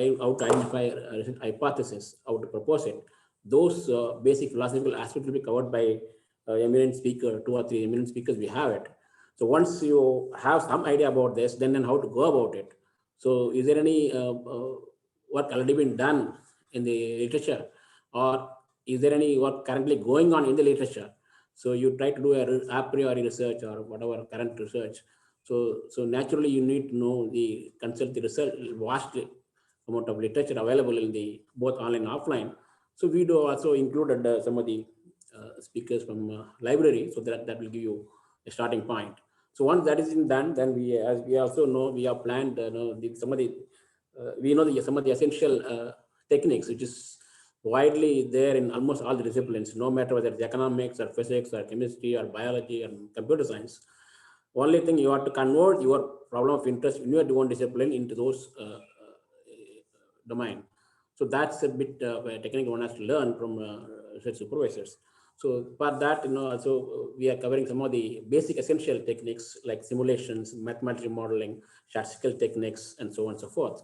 identify a research hypothesis, how to propose it. Those basic philosophical aspects will be covered by eminent speaker, 2 or 3 eminent speakers. We have it. So once you have some idea about this, then how to go about it. So is there any work already been done in the literature, or is there any work currently going on in the literature? So you try to do a priori research or whatever current research. So naturally you need to know consult the research, vast amount of literature available in the both online and offline. So we do also included some of the speakers from library, so that will give you a starting point. So once that is done, then as we also know, we have planned some of the essential techniques, which is widely there in almost all the disciplines, no matter whether it's economics or physics or chemistry or biology or computer science. Only thing you have to convert your problem of interest in your own discipline into those domain. So that's a bit of a technique one has to learn from research supervisors. So for that, also we are covering some of the basic essential techniques like simulations, mathematical modeling, statistical techniques, and so on and so forth.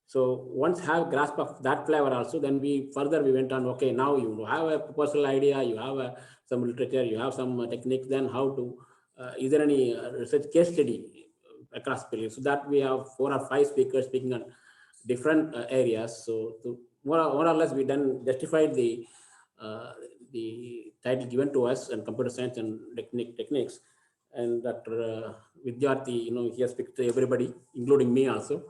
So once have grasp of that flavor also, then we went on, okay, now you have a proposal idea, you have some literature, you have some techniques, then how to, is there any research case study across period. So that we have 4 or 5 speakers speaking on different areas. So to more or less we then justified the title given to us and computer science and techniques. And Dr. Vidyarthi, he has picked everybody, including me also.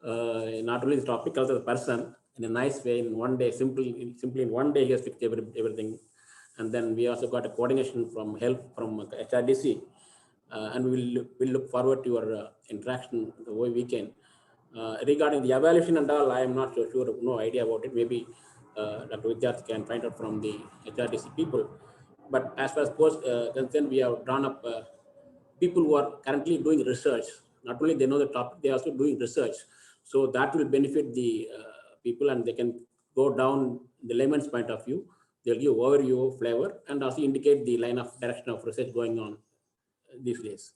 Not only the topic, also the person, in a nice way, in one day, simply in one day, he has picked everything. And then we also got a coordination from help from HRDC, and we'll look forward to your interaction the way we can. Regarding the evaluation and all, I am not so sure, no idea about it. Maybe Dr. Vidyarthi can find out from the HRDC people. But as far as post concerned, we have drawn up people who are currently doing research. Not only they know the topic, they are also doing research. So that will benefit the people, and they can go down the layman's point of view. They'll give overview, flavor, and also indicate the line of direction of research going on these days.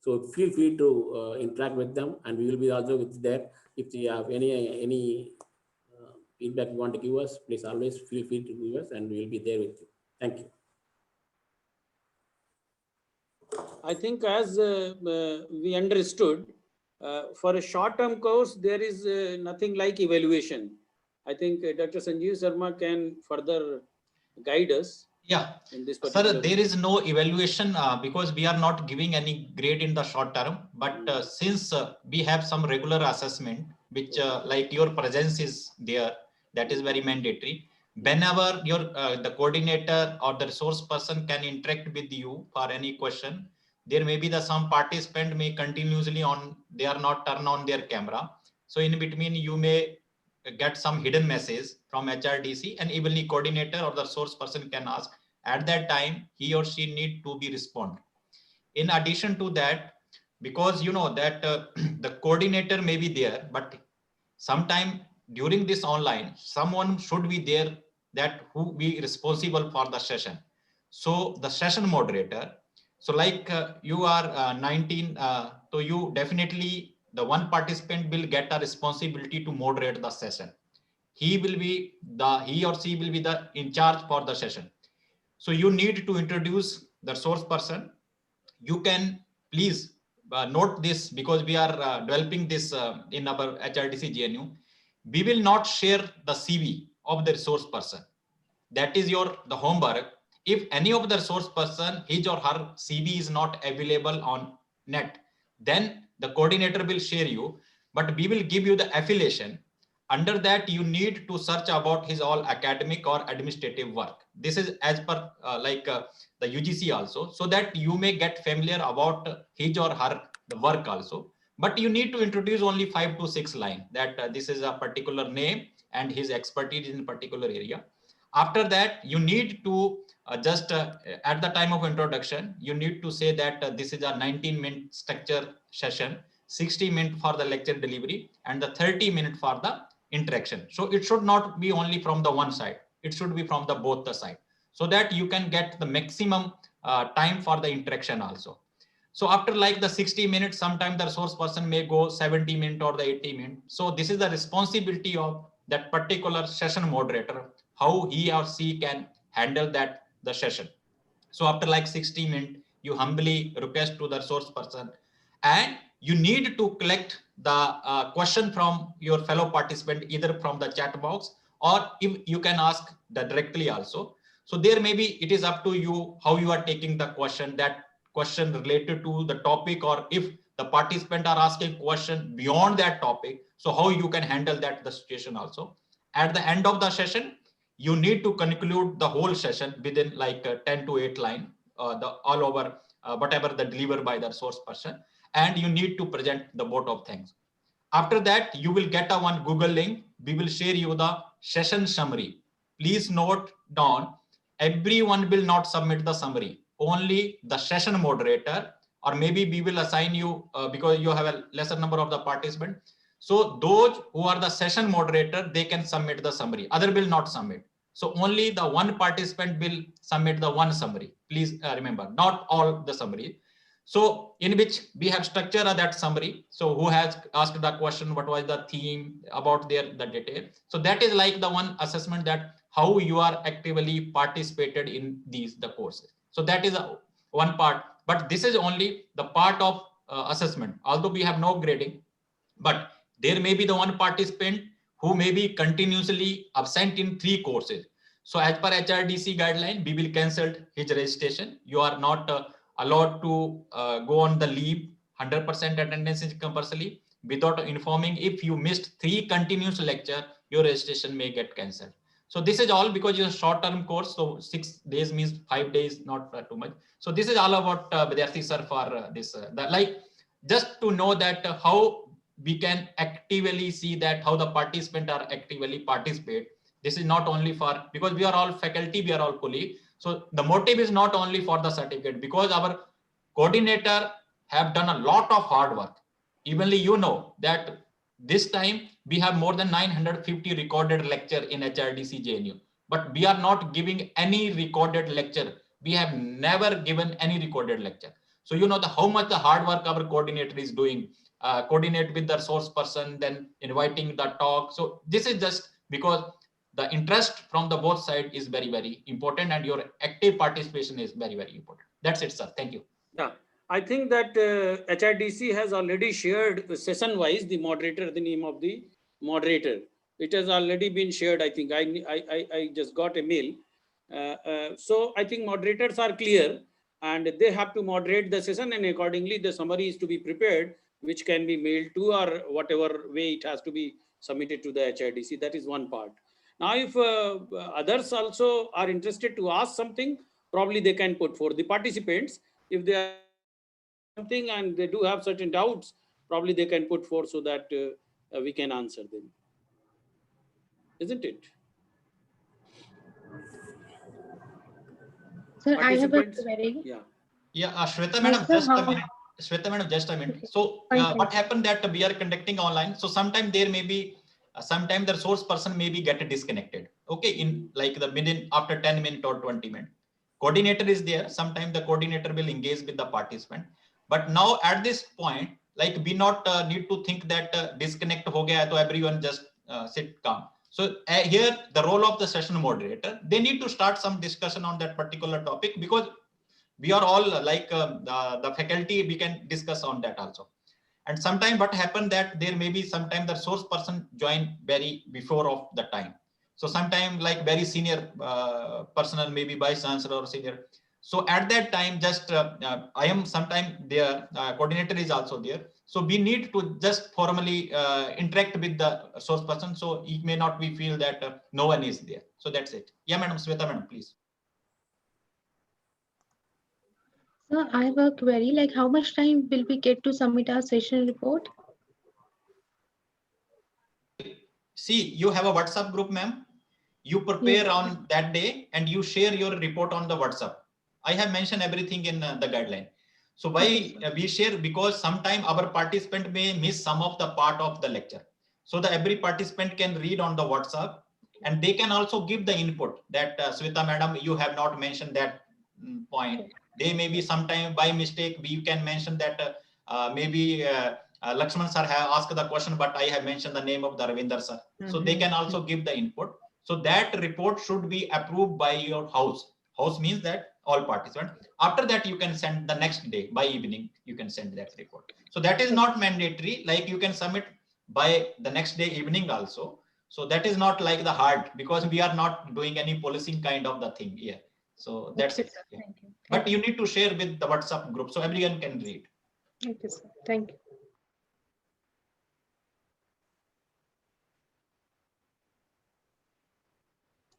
So feel free to interact with them, and we will be also there. If you have any feedback you want to give us, please always feel free to give us, and we will be there with you. Thank you. I think as we understood, for a short-term course, there is nothing like evaluation. I think Dr. Sanjeev Sharma can further guide us. Yeah, in this sir, particular. there is no evaluation because we are not giving any grade in the short term. But since we have some regular assessment, which like your presence is there, that is very mandatory. Whenever your the coordinator or the resource person can interact with you for any question, there may be some participant may continuously on, they are not turn on their camera. So in between, you may get some hidden message from HRDC, and even the coordinator or the source person can ask. At that time, he or she need to be respond. In addition to that, because you know that the coordinator may be there, but sometime during this online, someone should be there that who be responsible for the session. So the session moderator, so like you are 19, so you definitely, the one participant will get a responsibility to moderate the session. He or she will be the in charge for the session. So you need to introduce the source person. You can please note this, because we are developing this in our HRDC GNU. We will not share the CV of the resource person. That is the homework. If any of the resource person, his or her CV is not available on net, then the coordinator will share you, but we will give you the affiliation. Under that, you need to search about his all academic or administrative work. This is as per the UGC also, so that you may get familiar about his or her the work also. But you need to introduce only 5 to 6 lines that this is a particular name and his expertise in a particular area. After that, you need to just at the time of introduction, you need to say that this is a 19-minute structure session, 60 minutes for the lecture delivery, and the 30 minutes for the interaction. So it should not be only from the one side, it should be from the both the side, so that you can get the maximum time for the interaction also. So after like the 60 minutes, sometimes the resource person may go 70 minutes or the 80 minutes. So this is the responsibility of that particular session moderator, how he or she can handle the session. So after like 60 minutes, you humbly request to the resource person, and you need to collect the question from your fellow participant, either from the chat box, or if you can ask directly also. So there may be, it is up to you how you are taking the question, that question related to the topic, or if the participant are asking question beyond that topic, so how you can handle the situation also. At the end of the session, you need to conclude the whole session within like 10 to 8 line, all over whatever the delivered by the source person, and you need to present the both of things. After that, you will get one Google link. We will share you the session summary. Please note down, everyone will not submit the summary, only the session moderator, or maybe we will assign you because you have a lesser number of the participants. So those who are the session moderator, they can submit the summary, other will not submit. So only the one participant will submit the one summary. Please remember, not all the summary. So in which we have structured that summary. So who has asked the question, what was the theme about the detail. So that is like the one assessment, that how you are actively participated in the courses. So that is one part, but this is only the part of assessment, although we have no grading, but there may be the one participant who may be continuously absent in 3 courses. So as per HRDC guideline, we will cancel his registration. You are not allowed to go on the leave. 100% attendance is compulsory. Without informing, if you missed 3 continuous lecture, your registration may get cancelled. So this is all because it's a short-term course. So 6 days means 5 days, not too much. So this is all about Vidyarthi sir for this. Just to know that how we can actively see that how the participants are actively participate. This is not only for, because we are all faculty, we are all colleagues. So the motive is not only for the certificate, because our coordinator have done a lot of hard work. Evenly, you know that this time we have more than 950 recorded lecture in HRDC JNU, but we are not giving any recorded lecture. We have never given any recorded lecture. So you know how much the hard work our coordinator is doing. Coordinate with the source person, then inviting the talk. So this is just because the interest from the both side is very, very important, and your active participation is very, very important. That's it, sir. Thank you. Yeah, I think that HRDC has already shared session-wise the moderator, the name of the moderator. It has already been shared. I think I just got a mail. So I think moderators are clear, and they have to moderate the session, and accordingly the summary is to be prepared, which can be mailed to, or whatever way it has to be submitted to the HRDC. That is one part. Now, if others also are interested to ask something, probably they can put for the participants. If they are something and they do have certain doubts, probably they can put forth so that we can answer them. Isn't it? Sir, I have a query. Yeah, Shweta madam, just a minute. Shweta madam, just a minute. Okay. So what happened that we are conducting online. So sometime there may be, sometime the source person may be get disconnected. Okay, in like the within after 10 minutes or 20 minutes. Coordinator is there. Sometimes the coordinator will engage with the participant. But now at this point, like we not need to think that disconnect ho gaya, so everyone just sit calm. So here the role of the session moderator, they need to start some discussion on that particular topic, because we are all like the faculty, we can discuss on that also. And sometimes what happened that there may be sometime the source person join very before of the time. So sometime like very senior personnel, maybe vice chancellor or senior. So at that time, just I am sometime there, coordinator is also there. So we need to just formally interact with the source person. So it may not be feel that no one is there. So that's it. Yeah, Madam Sweta, Madam, please. Sir, I have a query, like how much time will we get to submit our session report? See, you have a WhatsApp group, ma'am. You prepare on that day and you share your report on the WhatsApp. I have mentioned everything in the guideline. So why we share, because sometime our participant may miss some of the part of the lecture. So the every participant can read on the WhatsApp, and they can also give the input that Sweta madam, you have not mentioned that point. They may be sometime by mistake, we can mention that maybe Lakshman sir have asked the question, but I have mentioned the name of the Ravinder sir. So they can also give the input. So that report should be approved by your house. House means that all participants. After that, you can send the next day by evening, you can send that report. So that is not mandatory. Like you can submit by the next day evening also. So that is not like the hard, because we are not doing any policing kind of the thing here. So that's it. Yeah. Thank you. But you need to share with the WhatsApp group so everyone can read. Thank you, sir. Thank you.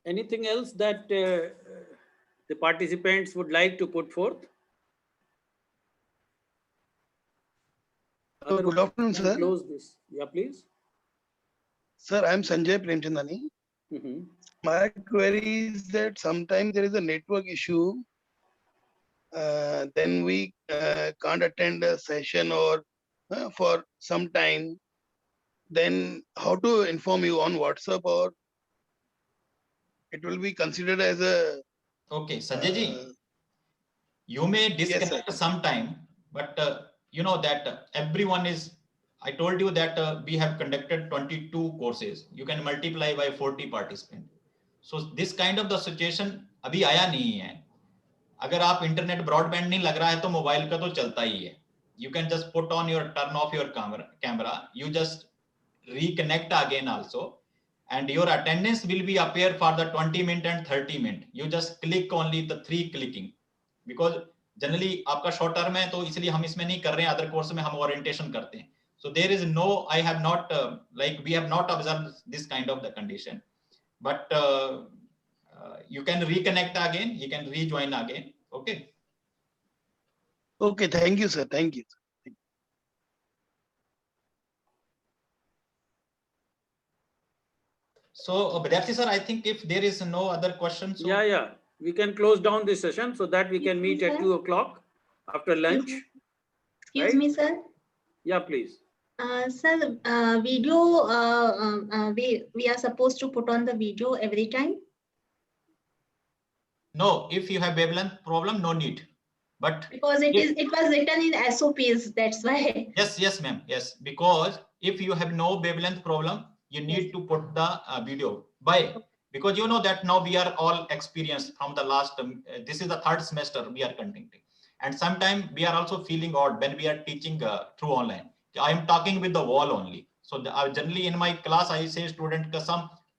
Anything else that the participants would like to put forth? Good afternoon, sir. Close this. Yeah, please. Sir, I am Sanjay Premchandani. My query is that sometimes there is a network issue. Then we can't attend a session or for some time. Then how to inform you on WhatsApp, or it will be considered as a... Okay, Sanjay ji, you may disconnect sometime, but you know that everyone is, I told you that we have conducted 22 courses. You can multiply by 40 participants. So this kind of the situation अभी आया नहीं है. अगर आप internet broadband नहीं लग रहा है तो मोबाइल का तो चलता ही है. you can just put on your turn off your camera. You just reconnect again also, and your attendance will be appear for the 20 minute and 30 minute. You just click only the 3 clicking, because generally आपका short term है तो इसलिए हम इसमें नहीं कर रहे हैं, other course में हम orientation करते हैं. So there is no, I have not like we have not observed this kind of the condition, but you can reconnect again, you can rejoin again. Okay. Okay, thank you, sir. Thank you. So Vidyarthi sir, I think if there is no other questions, so Yeah. We can close down this session so that we can meet at 2 o'clock after lunch. Excuse Right? me, sir. Yeah, please. Sir, video, we are supposed to put on the video every time. no, if you have wavelength problem, no need. But Because it was written in SOPs, that's why. yes, ma'am. Yes, because if you have no wavelength problem, you need Yes. to put the video. Why? Because you know that now we are all experienced from the last, this is the 3rd semester we are conducting. And sometimes we are also feeling odd when we are teaching through online. I am talking with the wall only. So generally in my class, I say student,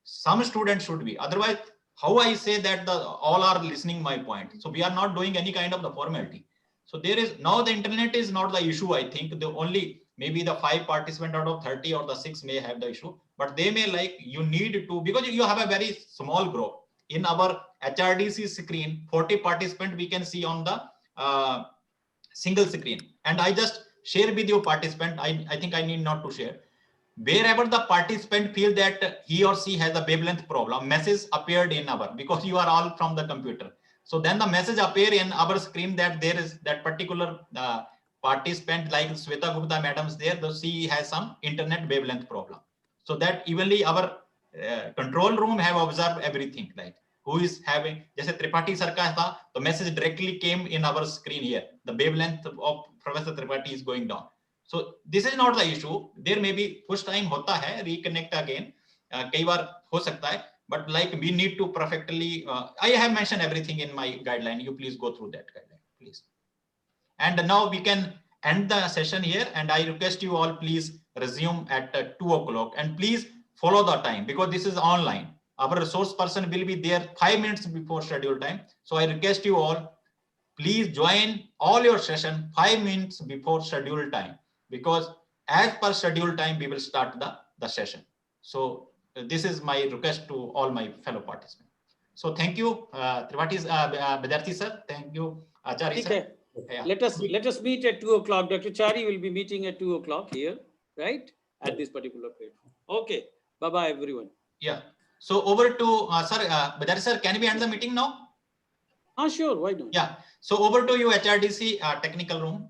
some students should be. Otherwise, how I say that all are listening my point. So we are not doing any kind of the formality. So there is now the internet is not the issue. I think the only maybe the 5 participants out of 30 or the 6 may have the issue, but they may like you need to, because you have a very small group. In our HRDC screen, 40 participants we can see on the single screen. And I just share with you participant. I think I need not to share. Wherever the participant feel that he or she has a wavelength problem, message appeared in our, because you are all from the computer. So then the message appear in our screen that there is that particular participant like Sweta Gupta madam's there, though she has some internet wavelength problem. So that evenly our control room have observed everything, like who is having, जैसे Tripathi sir का था, the message directly came in our screen here. The wavelength of Professor Tripathi is going down. So this is not the issue. There may be कुछ time होता है, reconnect again. कई बार हो सकता है, but like we need to perfectly. I have mentioned everything in my guideline. You please go through that guideline, please. And now we can end the session here. And I request you all please resume at 2 o'clock. And please follow the time, because this is online. Our resource person will be there 5 minutes before schedule time. So I request you all, please join all your session 5 minutes before schedule time, because as per schedule time, we will start the session. So this is my request to all my fellow participants. So thank you, Vidyarthi sir. Thank you, Acharya sir. Yeah. Let us meet at 2 o'clock. Dr. Chari will be meeting at 2 o'clock here, right? At this particular platform. Okay. Bye-bye, everyone. Yeah. So over to sir, Vidyarthi sir, can we end the meeting now? Sure. Why not? Yeah. So over to you, HRDC technical room.